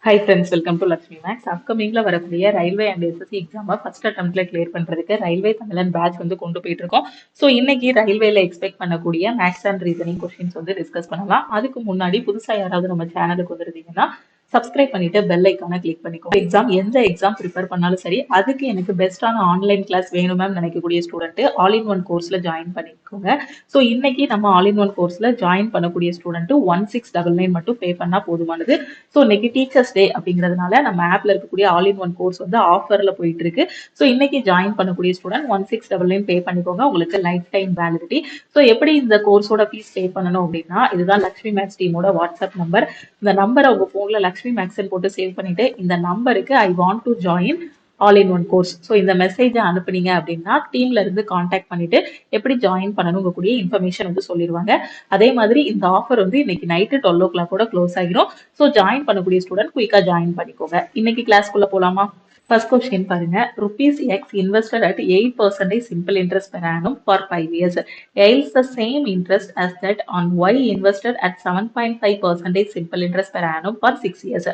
High friends, welcome to Lakshmi maths. அப்கமிங்ல வரக்கூடிய railway and SSC எக்ஸாமை ஃபர்ஸ்ட் அட்டம்ப்ட்ல கிளியர் பண்றதுக்கு ரயில்வே தமிழன் பேட்ச் வந்து கொண்டு போயிட்டு இருக்கோம். ஸோ இன்னைக்கு ரயில்வேல எக்ஸ்பெக்ட் பண்ணக்கூடிய மேக்ஸ் அண்ட் ரீசனிங் கொஸ்டின்ஸ் வந்து டிஸ்கஸ் பண்ணலாம். அதுக்கு முன்னாடி புதுசா யாராவது நம்ம சேனலுக்கு வந்துருந்தீங்கன்னா சப்ஸ்கிரைப் பண்ணிட்டு பெல் ஐக்கான கிளிக் பண்ணிக்கோ. எந்த எக்ஸாம் ப்ரிப்பேர் பண்ணாலும் சரி, அதுக்கு எனக்கு பெஸ்டான ஆன்லைன் கிளாஸ் வேணும் மேம் நினைக்கக்கூடிய ஸ்டூடெண்ட் ஆல் இன் ஒன் கோர்ஸ்ல ஜாயின் பண்ணிக்கோங்க. ஸோ இன்னைக்கு நம்ம ஆல் இன் ஒன் கோர்ஸ்ல ஜாயின் பண்ணக்கூடிய ஸ்டூடெண்ட் 1699 மட்டும் பே பண்ணா போதுமானது. ஸோ இன்னைக்கு டீச்சர்ஸ் டே அப்படிங்கிறதுனால நம்ம ஆப்ல இருக்கக்கூடிய ஆல் இன் ஒன் கோர்ஸ் வந்து ஆஃபர்ல போயிட்டு இருக்கு. ஸோ இன்னைக்கு ஜாயின் பண்ணக்கூடிய ஸ்டூடெண்ட் 1699 பே பண்ணிக்கோங்க. உங்களுக்கு லைஃப் டைம் வேலிடிட்டி. ஸோ எப்படி இந்த கோர்ஸோட ஃபீஸ் பே பண்ணணும் அப்படின்னா, இதுதான் லக்ஷ்மி மேக்ஸ் டீமோட வாட்ஸ்அப் நம்பர். இந்த நம்பரை உங்க போன்ல லக்ஷ்மி மேக்ஸ் போட்டு சேவ் பண்ணிட்டு இந்த நம்பருக்கு ஐ want to join all in one course, so இந்த மெசேஜை அனுப்புனீங்க அப்படின்னா டீம்ல இருந்து கான்டாக்ட் பண்ணிட்டு எப்படி ஜாயின் பண்ணணும் கூடிய இன்ஃபர்மேஷன் வந்து சொல்லிடுவாங்க. அதே மாதிரி இந்த ஆஃபர் வந்து இன்னைக்கு நைட்டு 12 o'clock கூட க்ளோஸ் ஆகிரும். ஸோ ஜாயின் பண்ணக்கூடிய ஸ்டூடெண்ட் குயிக்கா ஜாயின் பண்ணிக்கோங்க. இன்னைக்கு கிளாஸ்க்குள்ள போலாமா? ஃபர்ஸ்ட் கொஸ்டின் பாருங்க. rupees X invested at 8% simple interest per annum for 5 years yields the same interest as that on Y invested at 7.5% simple interest per annum for 6 years.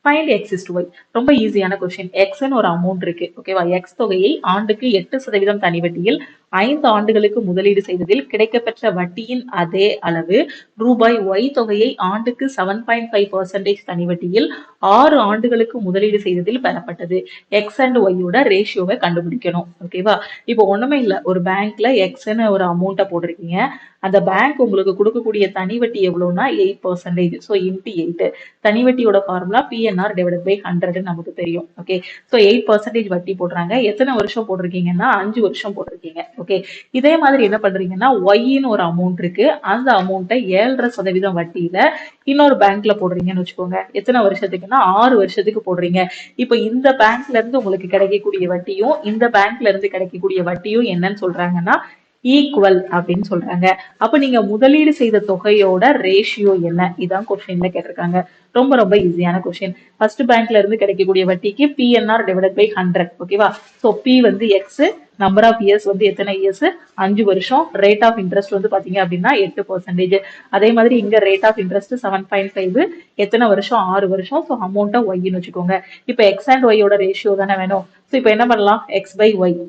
Find x is to y. ரொம்ப ஈஸியான question. எக்ஸ்ன்னு ஒரு amount இருக்கு, ஓகேவா? X தொகையை ஆண்டுக்கு 8% தனி வட்டியில் 5 ஆண்டுகளுக்கு முதலீடு செய்ததில் கிடைக்கப்பெற்ற வட்டியின் அதே அளவு ரூபாய் ஒய் தொகையை ஆண்டுக்கு 7.5% தனி வட்டியில் 6 ஆண்டுகளுக்கு முதலீடு செய்ததில் பெறப்பட்டது. எக்ஸ் அண்ட் ஒய்யோட ரேஷியோவை கண்டுபிடிக்கணும், ஓகேவா? இப்போ ஒண்ணுமே இல்லை, ஒரு பேங்க்ல எக்ஸ்ன்னு ஒரு அமௌண்ட்டை போட்டிருக்கீங்க. அந்த பேங்க் உங்களுக்கு கொடுக்கக்கூடிய தனி வட்டி எவ்வளவுனா 8%. So into 8. தனி வட்டியோட ஃபார்முலா PNR டிவைடட் பை 100 நமக்கு தெரியும். ஓகே, ஸோ 8% வட்டி போடுறாங்க. எத்தனை வருஷம் போட்டிருக்கீங்கன்னா 5 வருஷம் போட்டிருக்கீங்க. ஓகே, இதே மாதிரி என்ன பண்றீங்கன்னா ஒய்ன்னு ஒரு அமௌண்ட் இருக்கு, அந்த அமௌண்ட்டை 7.5% வட்டியில இன்னொரு பேங்க்ல போடுறீங்கன்னு வச்சுக்கோங்க. எத்தனை வருஷத்துக்குன்னா 6 வருஷத்துக்கு போடுறீங்க. இப்போ இந்த பேங்க்ல இருந்து உங்களுக்கு கிடைக்கக்கூடிய வட்டியும் இந்த பேங்க்ல இருந்து கிடைக்கக்கூடிய வட்டியும் என்னன்னு சொல்றாங்கன்னா ஈக்குவல் அப்படின்னு சொல்றாங்க. அப்ப நீங்க முதலீடு செய்த தொகையோட ரேஷியோ என்ன? இதான் கொஸ்டின்ல கேட்டிருக்காங்க. ரொம்ப ரொம்ப ஈஸியான கொஸ்டின். ஃபர்ஸ்ட் பேங்க்ல இருந்து கிடைக்கக்கூடிய வட்டிக்கு PNR டிவைடட் பை 100, ஓகேவா? ஸோ P வந்து எக்ஸ், நம்பர் ஆஃப் இயர்ஸ் வந்து எத்தனை இயர்ஸ்? 5 வருஷம். ரேட் ஆஃப் இன்ட்ரெஸ்ட் வந்து பாத்தீங்க அப்படின்னா 8%. அதே மாதிரி இங்க ரேட் ஆஃப் இன்ட்ரெஸ்ட் 7.5, எத்தனை வருஷம்? 6 வருஷம். ஸோ அமௌண்ட்டை ஒய்ன்னு வச்சுக்கோங்க. இப்போ எக்ஸ் அண்ட் ஒய்யோட ரேஷியோ தானே வேணும். ஸோ இப்போ என்ன பண்ணலாம்? எக்ஸ் பை ஒய்,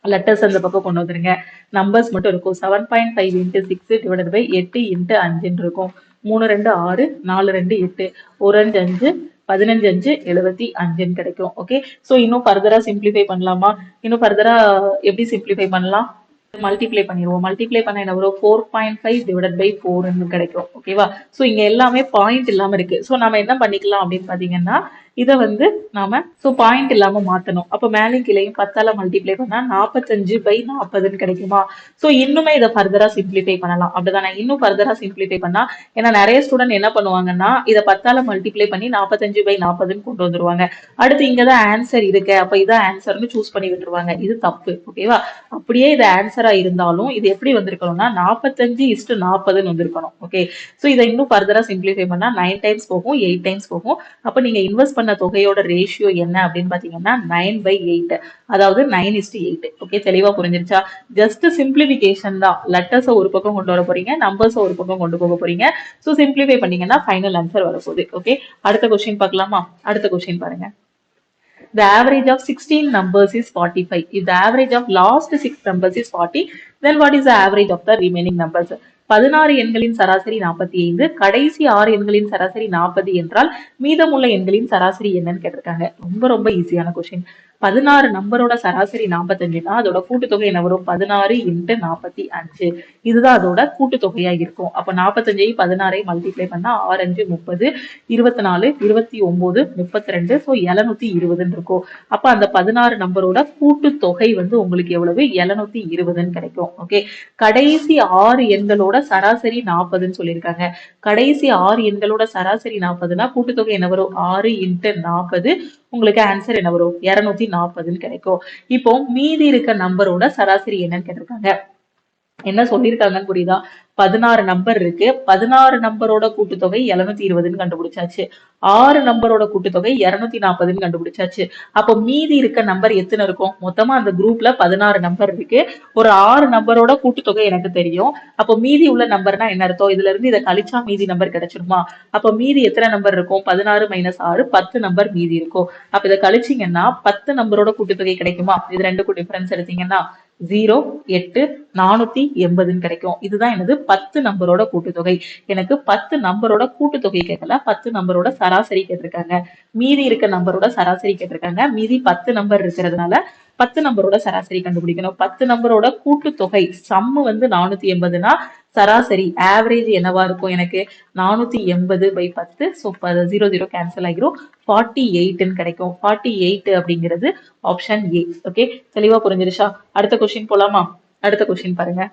லெட்டர்ஸ் அந்த பக்கம் கொண்டு வந்துருங்க. நம்பர்ஸ் மட்டும் இருக்கும். 7.5 இன்ட்டு 6 டிவைடட் பை 8 இன்ட்டு 5 இருக்கும். 3 2 6, 4 2 8, 1 5 5, 15 5 75 கிடைக்கும். ஓகே, ஸோ இன்னும் ஃபர்தரா சிம்பிளிஃபை பண்ணலாமா? இன்னும் ஃபர்தரா எப்படி சிம்பிளிஃபை பண்ணலாம்? மல்டிப்ளை பண்ணிடுவோம். மல்டிப்ளை பண்ண என்ன வரும்? 4.5 டிவைடட் பை 4 கிடைக்கும், ஓகேவா? ஸோ இங்க எல்லாமே பாயிண்ட் இல்லாம இருக்கு. ஸோ நம்ம என்ன பண்ணிக்கலாம் அப்படின்னு பாத்தீங்கன்னா, இதை வந்து நாம பாயிண்ட் இல்லாம மாத்தணும். அப்ப மேலும் கீழையும் 10ஆல மல்டிப்ளை பண்ணா 45/40 கிடைக்குமா? சோ இன்னுமே இதை ஃபர்தரா சிம்பிளிஃபை பண்ணலாம், அப்படிதானே? இன்னும் ஃபர்தரா சிம்பிளிஃபை பண்ணா, ஏன்னா நிறைய ஸ்டூடெண்ட் என்ன பண்ணுவாங்கன்னா இதை 10ஆல மல்டிப்ளை பண்ணி 45/40 கொண்டு வந்துருவாங்க. அடுத்து இங்கதான் ஆன்சர் இருக்கு, அப்ப இதான் ஆன்சர்னு சூஸ் பண்ணி விட்டுருவாங்க. இது தப்பு, ஓகேவா? அப்படியே இது ஆன்சரா இருந்தாலும் இது எப்படி வந்திருக்கணும்னா 45:40 வந்திருக்கணும். ஓகே, சோ இதை இன்னும் ஃபர்தரா சிம்பிளிஃபை பண்ணா 9 டைம்ஸ் போகும், 8 டைம்ஸ் போகும். அப்ப நீங்க இன்வெஸ்ட் பண்ண தொகையோட ரேஷியோ என்ன அப்படின்னு பாத்தீங்கன்னா 9/8, அதாவது 9:8. ஓகே, தெளிவா புரிஞ்சிருச்சா? ஜஸ்ட் சிம்பிளிபிகேஷன் தான். லெட்டர்ஸ் ஒரு பக்கம் கொண்டு வர போறீங்க, நம்பர்ஸ் ஒரு பக்கம் கொண்டு போக போறீங்க. சோ சிம்பிளிஃபை பண்ணீங்கன்னா ஃபைனல் ஆன்சர் வரப்போகுது. ஓகே, அடுத்த கொஸ்டின் பார்க்கலாமா? அடுத்த கொஸ்டின் பாருங்க. The average of 16 numbers is 45. If the average of last 6 numbers is 40, then what is the average of the remaining numbers? 16 எண்களின் சராசரி 45, கடைசி 6 எண்களின் சராசரி 40 என்றால் மீதமுள்ள எண்களின் சராசரி என்னன்னு கேட்டிருக்காங்க. ரொம்ப ரொம்ப ஈஸியான கொஸ்டின். 16 நம்பரோட சராசரி 45னா அதோட கூட்டுத்தொகை என்ன வரும்? 16 × 45. இதுதான் அதோட கூட்டுத்தொகையா இருக்கும். அப்ப 45 16 மல்டிப்ளை பண்ணா 6 5 30, 24 29 32, ஸோ 720 இருக்கும். அப்ப அந்த 16 நம்பரோட கூட்டுத்தொகை வந்து உங்களுக்கு எவ்வளவு? 720 கிடைக்கும். ஓகே, கடைசி 6 எண்களோட சராசரி 40 சொல்லியிருக்காங்க. கடைசி 6 எண்களோட சராசரி 40னா கூட்டுத்தொகை என்ன வரும்? 6 × 40. உங்களுக்கு ஆன்சர் என்ன வரும்? 240 கிடைக்கும். இப்போ மீதி இருக்க நம்பரோட சராசரி என்னன்னு கேட்டிருக்காங்க. என்ன சொல்லியிருக்காங்கன்னு புரியுதா? 16 நம்பர் இருக்கு. 16 நம்பரோட கூட்டுத்தொகை 720ன்னு கண்டுபிடிச்சாச்சு. 6 நம்பரோட கூட்டுத்தொகை 240ன்னு கண்டுபிடிச்சாச்சு. அப்போ மீதி இருக்க நம்பர் எத்தனை இருக்கும்? மொத்தமா அந்த குரூப்ல 16 நம்பர் இருக்கு. ஒரு 6 நம்பரோட கூட்டுத்தொகை எனக்கு தெரியும். அப்போ மீதி உள்ள நம்பர்னா என்ன அர்த்தம்? இதுல இருந்து இதை கழிச்சா மீதி நம்பர் கிடைச்சிருமா? அப்போ மீதி எத்தனை நம்பர் இருக்கும்? 16 மைனஸ் 6 10 நம்பர் மீதி இருக்கும். அப்ப இதை கழிச்சீங்கன்னா 10 நம்பரோட கூட்டுத்தொகை கிடைக்குமா? இது ரெண்டுக்கும் டிஃபரன்ஸ் எடுத்தீங்கன்னா 0 8 480ன்னு கிடைக்கும். இதுதான் எனது 10 நம்பரோட கூட்டுத்தொகை. எனக்கு 10 நம்பரோட கூட்டுத்தொகை கேட்கல, 10 நம்பரோட சராசரி கேட்டிருக்காங்க. மீதி இருக்க நம்பரோட சராசரி கேட்டிருக்காங்க. மீதி 10 நம்பர் இருக்கிறதுனால 10 நம்பரோட சராசரி கண்டுபிடிக்கணும். 10 நம்பரோட கூட்டுத்தொகை சம்மு வந்து 480னா சராசரி ஆவரேஜ் என்னவா இருக்கும்? எனக்கு 480/10. ஸோ 0 கேன்சல் ஆகிரும். 48ன்னு கிடைக்கும். 48 அப்படிங்கிறது ஆப்ஷன் ஏ. ஓகே, தெளிவா புரிஞ்சிருச்சா? அடுத்த கொஸ்டின் போலாமா? அடுத்த கொஸ்டின் பாருங்க.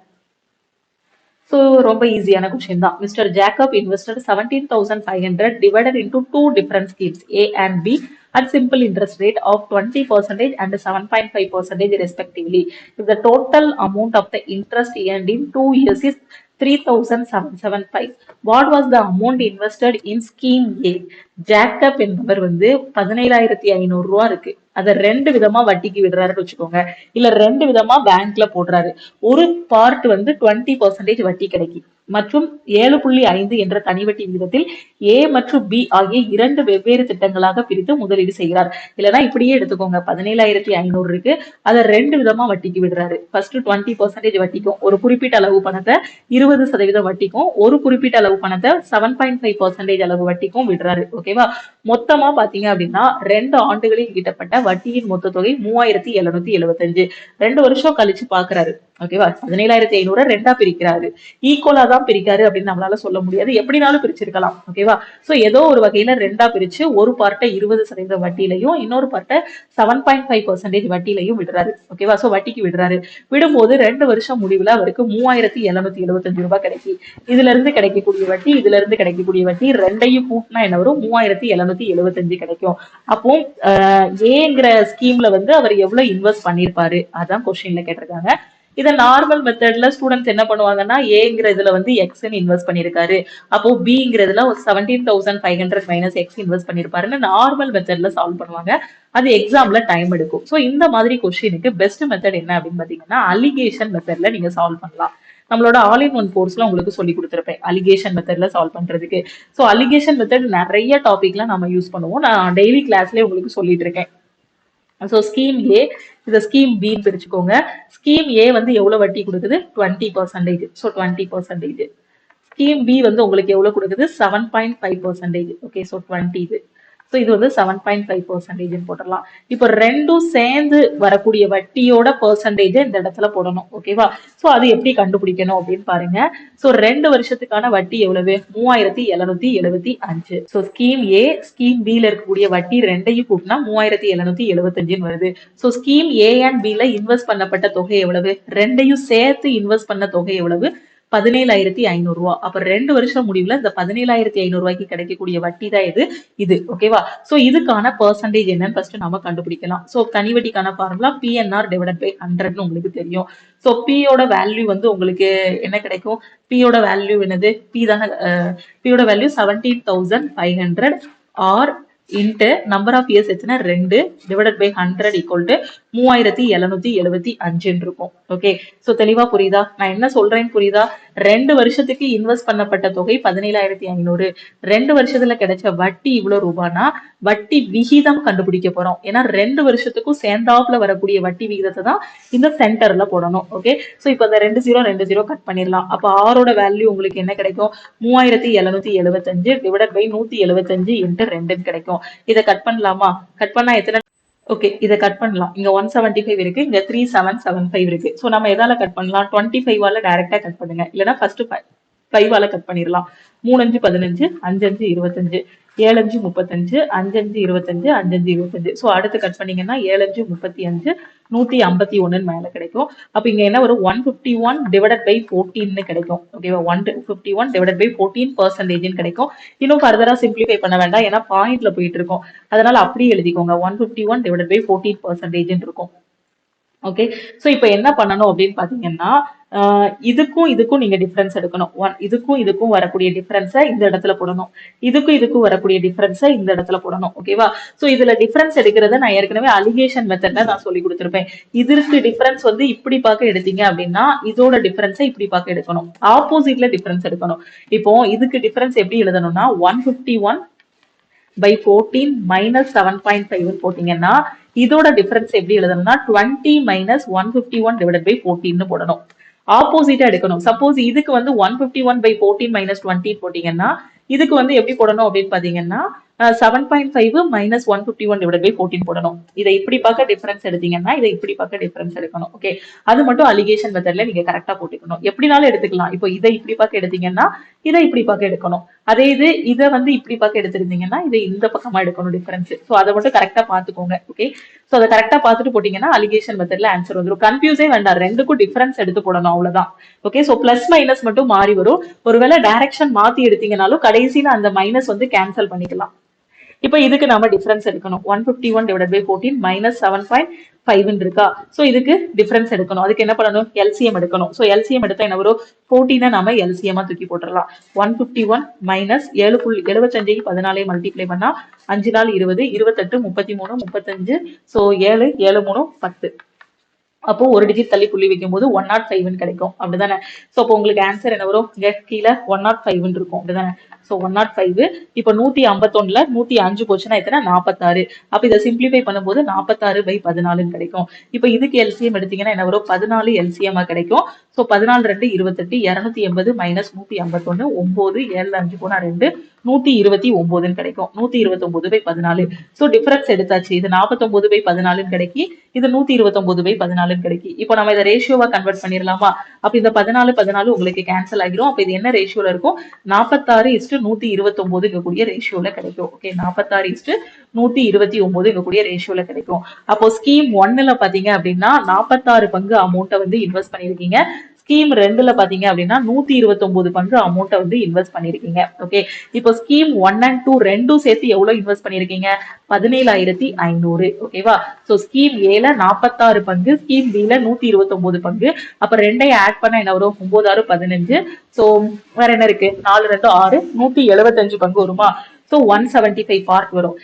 So, ரொம்ப ஈஸியான கொஸ்டின் தான். Mister Jacob invested 17,500 divided into two different schemes A and B at simple interest rate of 20% and 7.5% respectively. If the total amount of the interest earned in 2 years is 3,775, what was the amount invested in scheme A? Jacob என்பவர் வந்து 17,500 ரூபா இருக்கு, அதை 2 விதமா வட்டிக்கு விடுறாருன்னு வச்சுக்கோங்க. இல்ல 2 விதமா பேங்க்ல போடுறாரு. ஒரு பார்ட் வந்து 20% வட்டி கிடைக்கும் மற்றும் 7.5 என்ற தனி வட்டி விகிதத்தில் ஏ மற்றும் பி ஆகிய 2 வெவ்வேறு திட்டங்களாக பிரித்து முதலீடு செய்கிறார். இல்லைன்னா இப்படியே எடுத்துக்கோங்க, 17,500 இருக்கு, அதை 2 விதமா வட்டிக்கு விடுறாரு. ஃபர்ஸ்ட் 20% வட்டிக்கும், ஒரு குறிப்பிட்ட அளவு பணத்தை 20% வட்டிக்கும், ஒரு குறிப்பிட்ட அளவு பணத்தை 7.5% அளவு வட்டிக்கும் விடுறாரு. ஓகேவா? மொத்தமா பாத்தீங்க அப்படின்னா 2 ஆண்டுகளில் ஈட்டப்பட்ட வட்டியின் மொத்த தொகை 3,775. 2 வருஷம் கழிச்சு பாக்குறாரு. ஓகேவா? 17,500 ரெண்டா பிரிக்கிறாரு. ஈக்குவலா தான் பிரிக்காரு அப்படின்னு நம்மளால சொல்ல முடியாது, எப்படினாலும் பிரிச்சிருக்கலாம். ஓகேவா? சோ ஏதோ ஒரு வகையில ரெண்டா பிரிச்சு ஒரு பார்ட்டை 20% வட்டியிலையும் இன்னொரு பார்ட்டை 7.5% வட்டியிலையும் விடுறாரு. ஓகேவா? சோ வட்டிக்கு விடுறாரு. விடும்போது 2 வருஷம் முடிவுல அவருக்கு 3,775 ரூபாய் கிடைக்கும். இதுல இருந்து கிடைக்கக்கூடிய வட்டி, இதுல இருந்து கிடைக்கக்கூடிய வட்டி ரெண்டையும் கூட்டினா என்ன வரும்? 3,775 கிடைக்கும். அப்போ ஏங்கிற ஸ்கீம்ல வந்து அவர் எவ்வளவு இன்வெஸ்ட் பண்ணிருப்பாரு, அதான் கொஸ்டின்ல கேட்டிருக்காங்க. இதை நார்மல் மெத்தட்ல ஸ்டூடெண்ட்ஸ் என்ன பண்ணுவாங்கன்னா, ஏங்கிற இதுல வந்து எக்ஸ்ன்னு இன்வெஸ்ட் பண்ணிருக்காரு, அப்போ பிங்கிறதுல 17,500 மைனஸ் எக்ஸ் இன்வெஸ்ட் பண்ணிருப்பாருன்னு நார்மல் மெத்தட்ல சால்வ் பண்ணுவாங்க. அது எக்ஸாம்ல டைம் எடுக்கும். ஸோ இந்த மாதிரி கொஸ்டினுக்கு பெஸ்ட் மெத்தட் என்ன அப்படின்னு பாத்தீங்கன்னா, அலிகேஷன் மெத்தட்ல நீங்க சால்வ் பண்ணலாம். நம்மளோட ஆல் இன் ஒன் கோர்ஸ்ல உங்களுக்கு சொல்லி கொடுத்துருப்பேன் அலிகேஷன் மெத்தட்ல சால்வ் பண்றதுக்கு. ஸோ அலிகேஷன் மெத்தட் நிறைய டாபிக்ல நம்ம யூஸ் பண்ணுவோம். நான் டெய்லி கிளாஸ்லயே உங்களுக்கு சொல்லிட்டு இருக்கேன். ஸோ ஸ்கீம் ஏ, இதை ஸ்கீம் பின்னு பிரிச்சுக்கோங்க. ஸ்கீம் ஏ வந்து எவ்வளவு வட்டி கொடுக்குது? 20%. ஸோ 20%. ஸ்கீம் பி வந்து உங்களுக்கு எவ்வளவு கொடுக்குது? 7.5%. ஓகே, ஸோ 20 இது. ஸோ இது வந்து 7.5% போடலாம். இப்போ ரெண்டும் சேர்ந்து வரக்கூடிய வட்டியோட பெர்சன்டேஜ் இந்த இடத்துல போடணும். ஓகேவா? ஸோ அது எப்படி கண்டுபிடிக்கணும் அப்படின்னு பாருங்க. ஸோ 2 வருஷத்துக்கான வட்டி எவ்வளவு? 3,775. ஸோ ஸ்கீம் ஏ, ஸ்கீம் பில இருக்கக்கூடிய வட்டி ரெண்டையும் கூட்டினா 3,775 வருது. ஸோ ஸ்கீம் ஏ அண்ட் பில இன்வெஸ்ட் பண்ணப்பட்ட தொகை எவ்வளவு? ரெண்டையும் சேர்த்து இன்வெஸ்ட் பண்ண தொகை எவ்வளவு? 17,500 ரூபா. அப்ப 2 வருஷம் முடிவுல இந்த 17,500 ரூபாய்க்கு கிடைக்கக்கூடிய வட்டி தான் இது. ஓகேவா? சோ இதுக்கான பெர்சன்டேஜ் என்னன்னு ஃபர்ஸ்ட் நாம கண்டுபிடிக்கலாம். சோ தனி வட்டிக்கான ஃபார்முலா பிஎன்ஆர் டிவைடட் பை 100ன்னு உங்களுக்கு தெரியும். சோ பியோட வேல்யூ வந்து உங்களுக்கு என்ன கிடைக்கும்? பியோட வேல்யூ என்னது? பியோட value 17,500 r into number of years எத்தனை? 2 டிவைடட் பை 100 ஈக்குவல் டு 3,775 இருக்கும். ஓகே, சோ தெளிவா புரியுதா? நான் என்ன சொல்றேன்னு புரியுதா? 2 வருஷத்துக்கு இன்வெஸ்ட் பண்ணப்பட்ட தொகை 17,500. 2 வருஷத்துல கிடைச்ச வட்டி இவ்வளவு ரூபானா வட்டி விகிதம் கண்டுபிடிக்க போறோம். ஏன்னா 2 வருஷத்துக்கும் சேர்ந்தாப்புல வரக்கூடிய வட்டி விகிதத்தை தான் இந்த சென்டர்ல போடணும். ஓகே, சோ இப்போ இந்த 2 0 கட் பண்ணிடலாம். அப்ப ஆரோட வேல்யூ உங்களுக்கு என்ன கிடைக்கும்? 3,775 டிவைடட் பை 175 இன்ட்டு 2 கிடைக்கும். இதை கட் பண்ணலாமா? கட் பண்ணா எத்தனை? ஓகே, இதை கட் பண்ணலாம். இங்க 175 இருக்கு, இங்க 3775 இருக்கு. சோ நம்ம எதால கட் பண்ணலாம்? 25 டைரக்டா கட் பண்ணுங்க, இல்லைன்னா ஃபர்ஸ்ட் 5 கட் பண்ணிடலாம். 3 5 15, 5 5 25, 7 5 35, 5 5 25, 5 5 25. ஸோ அடுத்து கட் பண்ணீங்கன்னா 7 5 35, 151 மேல கிடைக்கும். அப்ப இங்க என்ன ஒரு 151 டிவைடட் பை 14 கிடைக்கும். ஓகேவா? 151 டிவைடட் பை 14% கிடைக்கும். இன்னும் ஃபர்தரா சிம்பிளிஃபை பண்ண வேண்டாம், ஏன்னா பாயிண்ட்ல போயிட்டு இருக்கோம். அதனால அப்படியே எழுதிக்கோங்க, 151 டிவைடட் பை 14% இருக்கும். ஓகே, சோ இப்போ என்ன பண்ணணும் அப்படின்னு பாத்தீங்கன்னா, இதுக்கும் நீங்க டிஃபரன்ஸ் எடுக்கணும். இதுக்கும் வரக்கூடிய டிஃபரன்ஸை இந்த இடத்துல போடணும். இதுக்கும் வரக்கூடிய டிஃபரன்ஸை இந்த இடத்துல போடணும். ஓகேவா? சோ இதுல டிஃபரன்ஸ் எடுக்கிறத நான் ஏற்கனவே அலிகேஷன் மெத்தட்ல நான் சொல்லி கொடுத்திருப்பேன். இதற்கு டிஃபரன்ஸ் வந்து இப்படி பார்க்க எடுத்தீங்க அப்படின்னா இதோட டிஃபரன்ஸை இப்படி பார்க்க எடுக்கணும். ஆப்போசிட்ல டிஃபரன்ஸ் எடுக்கணும். இப்போ இதுக்கு டிஃபரன்ஸ் எப்படி எழுதணும்னா 151/14 minus 7.5 போட்டீங்கன்னா இதோட டிஃபரன்ஸ் எப்படி எழுதணும்னா 20 minus 151/14 போடணும். ஆப்போசிட்டா எடுக்கணும். சப்போஸ் இதுக்கு வந்து 151/14 minus 20 போட்டீங்கன்னா இதுக்கு வந்து எப்படி போடணும் அப்படின்னு பாத்தீங்கன்னா 7.5 minus 151/14 போடணும். இதை இப்படி பார்க்க டிஃபரன்ஸ் எடுத்தீங்கன்னா இதை இப்படி பார்க்க டிஃபரன்ஸ் எடுக்கணும். ஓகே, அது மட்டும் அலிகேஷன் மெத்தட்ல நீங்க கரெக்டா போட்டுக்கணும். எப்படினாலும் எடுத்துக்கலாம். இப்போ இதை இப்படி பார்க்க எடுத்தீங்கன்னா இதை இப்படி பார்க்க எடுக்கணும். அதே இதை வந்து இப்படி பார்க்க எடுத்திருந்தீங்கன்னா இதை இந்த பக்கமா எடுக்கணும் டிஃபரன்ஸ். ஸோ அதை மட்டும் கரெக்டா பாத்துக்கோங்க. ஓகே, ஸோ அதை கரெக்டா பார்த்துட்டு போட்டீங்கன்னா அலிகேஷன் மெத்தட்ல ஆன்சர் வந்துடும். கன்ஃபியூஸே வேண்டாம், ரெண்டுக்கும் டிஃபரன்ஸ் எடுத்து போடணும், அவ்வளவுதான். ஓகே, ஸோ பிளஸ் மைனஸ் மட்டும் மாறி வரும். ஒருவேளை டைரக்ஷன் மாத்தி எடுத்தீங்கன்னாலும் கடைசியில அந்த மைனஸ் வந்து கேன்சல் பண்ணிக்கலாம். இப்போ இதுக்கு நாம டிஃபரன்ஸ் எடுக்கணும். 151/14 minus 7.5 இருக்கா? சோ இதுக்கு டிஃபரன்ஸ் எடுக்கணும். அதுக்கு என்ன பண்ணணும்? எல்சிஎம் எடுக்கணும். சோ எல்சிஎம் எடுத்தா என்ன வரும்? 14 நாம எல்சிஎம் தூக்கி போட்டுடலாம். 151 minus 7.75 14 மல்டிப்ளை பண்ணா 5 நாள் 20 28 33 35 சோ 7 7 3 10. அப்போ ஒரு டிஜிட் தள்ளி புள்ளி வைக்கும் போது 105 கிடைக்கும். அப்படிதானே? சோ அப்போ உங்களுக்கு ஆன்சர் என்ன வரும்? கீழே 105 இருக்கும். அப்படிதானே? சோ 105. இப்போ 151ல 105 போச்சுன்னா எத்தனை? 46. அப்ப இதை சிம்பிளிஃபை பண்ணும்போது 46/14 கிடைக்கும். இப்போ இதுக்கு எல்சிஎம் எடுத்தீங்கன்னா என்ன வரும்? 14 எல்சிஎம் கிடைக்கும். சோ 14 2 28 280 minus 151 9 7 5 போனா 2 129 கிடைக்கும். 129/14. சோ டிஃபரன்ஸ் எடுத்தாச்சு. இது 49/14 கிடைக்கி, இது 129/14 கிடைக்கி. இப்போ நம்ம இதை ரேஷியோவா கன்வெர்ட் பண்ணிடலாமா? அப்ப இந்த 14 உங்களுக்கு கேன்சல் ஆகிரும். அப்ப இது என்ன ரேஷியோல இருக்கும்? 46:129 கூடிய ரேஷியோல கிடைக்கும். ஓகே, 46:129 கூடிய ரேஷியோல கிடைக்கும். அப்போ ஸ்கீம் 1ல பாத்தீங்க அப்படின்னா 46 பங்கு அமௌண்ட்டை வந்து இன்வெஸ்ட் பண்ணிருக்கீங்க. ஸ்கீம் 2ல பாத்தீங்க அப்படின்னா 129 பங்கு அமௌண்ட்டை வந்து இன்வெஸ்ட் பண்ணிருக்கீங்க. ஓகே, இப்போ ஸ்கீம் 1 and 2 ரெண்டும் சேர்த்து எவ்வளவு இன்வெஸ்ட் பண்ணிருக்கீங்க? 17,500. ஓகேவா? சோ ஸ்கீம் ஏல 46 பங்கு, ஸ்கீம் பில 129 பங்கு. அப்ப ரெண்டையும் ஆட் பண்ண என்ன வரும்? 9 6 15. சோ வேற என்ன இருக்கு? 4 2 6 175 பங்கு வருமா? சோ 175 பார்ட் வரும்.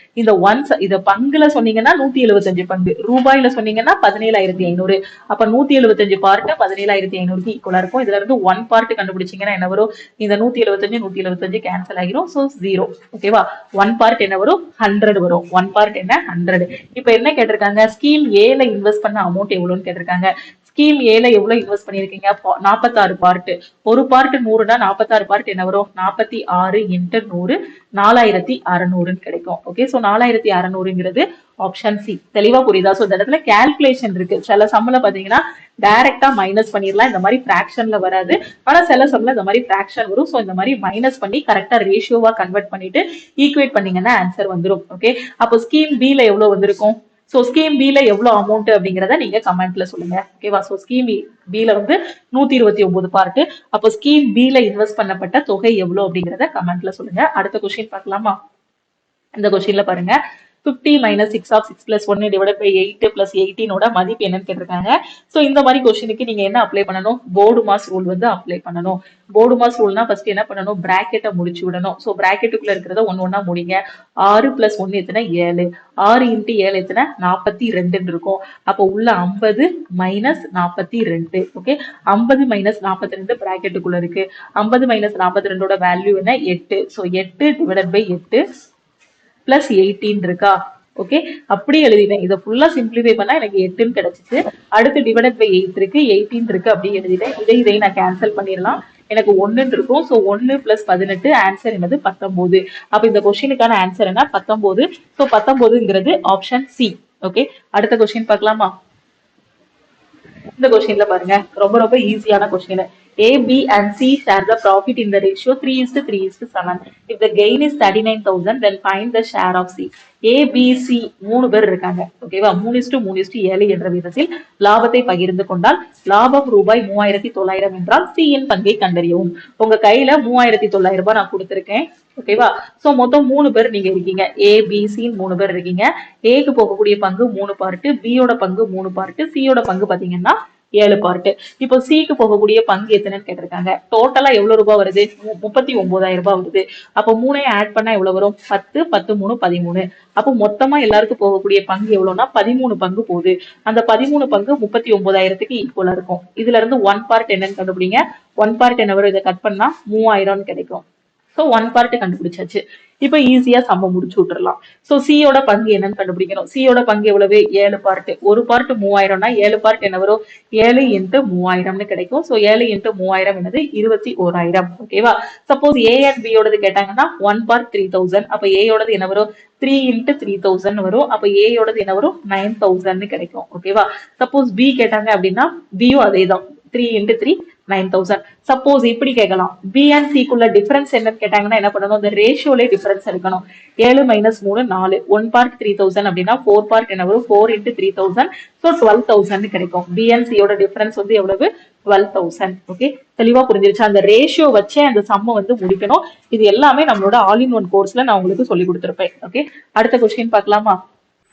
இத பங்குல சொன்னீங்கன்னா 175 பங்கு, ரூபாயில சொன்னீங்கன்னா 17,500. அப்ப 175 பார்ட் 17,500 ஈக்குவலா இருக்கும். இதுல இருந்து 1 பார்ட் கண்டுபிடிச்சீங்கன்னா என்ன வரும்? இந்த 175 கேன்சல் ஆகிரும். சோ 0. ஓகேவா? 1 பார்ட் என்ன வரும்? 100 வரும். 1 பார்ட் என்ன? 100. இப்ப என்ன கேட்டிருக்காங்க? ஸ்கீம் ஏல இன்வெஸ்ட் பண்ண அமௌண்ட் எவ்வளவுன்னு கேட்டிருக்காங்க. ஸ்கீம் ஏல எவ்வளவு இன்வெஸ்ட் பண்ணிருக்கீங்க? 46 பார்ட். ஒரு பார்ட் 100னா 46 பார்ட் என்ன வரும்? 46 × 100 4600 கிடைக்கும். ஓகே, சோ 4600ங்கிறது ஆப்ஷன் சி. தெளிவா புரியுதா? சோ இந்த இடத்துல கால்குலேஷன் இருக்கு. சில சம்ல பாத்தீங்கன்னா டைரக்டா மைனஸ் பண்ணிடலாம், இந்த மாதிரி பிராக்ஷன்ல வராது. ஆனா சில சம்ல இந்த மாதிரி பிராக்ஷன் வரும். சோ இந்த மாதிரி மைனஸ் பண்ணி கரெக்டா ரேஷியோவா கன்வெர்ட் பண்ணிட்டு ஈக்குவேட் பண்ணீங்கன்னா ஆன்சர் வந்துடும். ஓகே, அப்போ ஸ்கீம் பி ல எவ்வளவு வந்திருக்கும்? சோ ஸ்கீம் பி ல எவ்வளவு அமௌண்ட் அப்படிங்கறத நீங்க கமெண்ட்ல சொல்லுங்க. ஓகேவா? சோ ஸ்கீம் பி ல வந்து 129 பார்ட். அப்போ ஸ்கீம் பி ல இன்வெஸ்ட் பண்ணப்பட்ட தொகை எவ்வளவு அப்படிங்கறத கமெண்ட்ல சொல்லுங்க. அடுத்த கொஸ்டின் பார்க்கலாமா? இந்த கொஸ்டின்ல பாருங்க, 50 minus 6 of 6 plus 1 divided by 8 plus 18 மதிப்பு என்னன்னு கேட்டிருக்காங்க. சோ இந்த மாதிரி கொஸ்டினுக்கு நீங்க என்ன அப்ளை பண்ணணும்? போர்டு மாஸ் ரூல் வந்து அப்ளை பண்ணணும். போர்டு மாஸ் ரூல்னா ஃபர்ஸ்ட் என்ன பண்ணணும்? பிராக்கெட்டை முடிச்சு விடணும். சோ பிராக்கெட்டுக்குள்ள இருக்கிறத ஒண்ணா முடிங்க. 6 plus 1 எத்தனை? 7. 6 × 7 எத்தனை? 42 இருக்கும். அப்போ உள்ள 50 minus 42. ஓகே, 50 minus 42 பிராக்கெட்டுக்குள்ள இருக்கு. 50 minus 42 வேல்யூ என்ன? 8. சோ 8 divided by 8 plus 18 இருக்கா? ஓகே, அப்படி எழுதிட்டேன். இதை ஃபுல்லா சிம்பிளிஃபை பண்ணா எனக்கு 8ன்னு கிடைச்சிச்சு. அடுத்து டிவைடட் பை 8 இருக்கு, 18 இருக்கு, அப்படி எழுதிட்டேன். இதை நான் கேன்சல் பண்ணிடலாம். எனக்கு 1 இருக்கும். சோ 1 plus 18 ஆன்சர் என்னது? 19. அப்ப இந்த கொஸ்டினுக்கான ஆன்சர் என்ன? 19. சோ 19ங்கிறது ஆப்ஷன் சி. ஓகே, அடுத்த கொஸ்டின் பார்க்கலாமா? இந்த கொஸ்டின்ல பாருங்க, ரொம்ப ரொம்ப ஈஸியான question. A, B and C share the profit in the ratio 3:3:7. If the gain is 39,000, then find the share of C. A, B, C 3 பேர் இருக்காங்க. ஓகேவா? 3:3:7 என்ற விதத்தில் லாபத்தை பகிர்ந்து கொண்டால் லாபம் ரூபாய் 3,900 என்றால் C இன் பங்கை கண்டறியவும். உங்க கையில 3,900 ரூபாய் நான் கொடுத்திருக்கேன். ஓகேவா? சோ மொத்தம் 3 பேர் நீங்க இருக்கீங்க. A, B, C 3 பேர் இருக்கீங்க. A க்கு போகக்கூடிய பங்கு 3 பார்ட், B யோட பங்கு 3 பார்ட், C யோட பங்கு பாத்தீங்கன்னா 7 பார்ட். இப்போ சிக்கு போகக்கூடிய பங்கு எத்தனைன்னு கேட்டிருக்காங்க. டோட்டலா எவ்வளவு ரூபாய் வருது? 39,000 ரூபாய் வருது. அப்போ மூணையும் ஆட் பண்ணா எவ்வளவு வரும்? 10, 10, 3, 13. அப்போ மொத்தமா எல்லாருக்கும் போகக்கூடிய பங்கு எவ்வளவுனா 13 பங்கு போகுது. அந்த 13 பங்கு 39,000க்கு ஈக்குவலா இருக்கும். இதுல இருந்து 1 பார்ட் என்னன்னு கண்டுபிடிங்க. 1 பார்ட் என்ன வரும்? இதை கட் பண்ணா 3000 கிடைக்கும். சோ 1 பார்ட் கண்டுபிடிச்சாச்சு. இப்ப ஈஸியா சம்ம முடிச்சு விட்டுறலாம். சோ சியோட பங்கு என்னன்னு கண்டுபிடிக்கணும். சியோட பங்கு எவ்வளவு? 7 பார்ட். ஒரு பார்ட் 3000னா 7 பார்ட் என்ன வரும்? 7 இன்ட்டு 3000னு கிடைக்கும். சோ 7 இன்ட்டு 3000 என்னது? 21,000. ஓகேவா? சப்போஸ் ஏ அண்ட் பி யோடது கேட்டாங்கன்னா 1 பார்ட் 3000. அப்ப ஏ யோடது என்ன வரும்? 3 இன்ட்டு 3000 வரும். அப்ப ஏ யோடது என்ன வரும்? 9,000 கிடைக்கும். ஓகேவா? சப்போஸ் பி கேட்டாங்க அப்படின்னா பியும் அதே தான். 3 இன்ட்டு 3 9,000. சப்போஸ் இப்படி கேட்கலாம், பி அண்ட் சிக்குள்ள டிஃபரன்ஸ் என்னன்னு கேட்டாங்கன்னா என்ன பண்ணணும்? இந்த ரேஷியோல டிஃபரன்ஸ் எடுக்கணும். 7 மைனஸ் 3 4. 1 பார்ட் 3000 அப்படின்னா 4 பார்ட் என்ன வரும்? 4 இன்ட்டு 3000. ஸோ 12,000 கிடைக்கும். பி அண்ட் சியோட டிஃபரன்ஸ் வந்து எவ்வளவு? 12,000. ஓகே, தெளிவா புரிஞ்சிருச்சு. அந்த ரேஷியோ வச்சே அந்த சம்ம வந்து முடிக்கணும். இது எல்லாமே நம்மளோட ஆல் இன் ஒன் கோர்ஸ்ல நான் உங்களுக்கு சொல்லி கொடுத்துருப்பேன். ஓகே, அடுத்த கொஸ்டின் பார்க்கலாமா?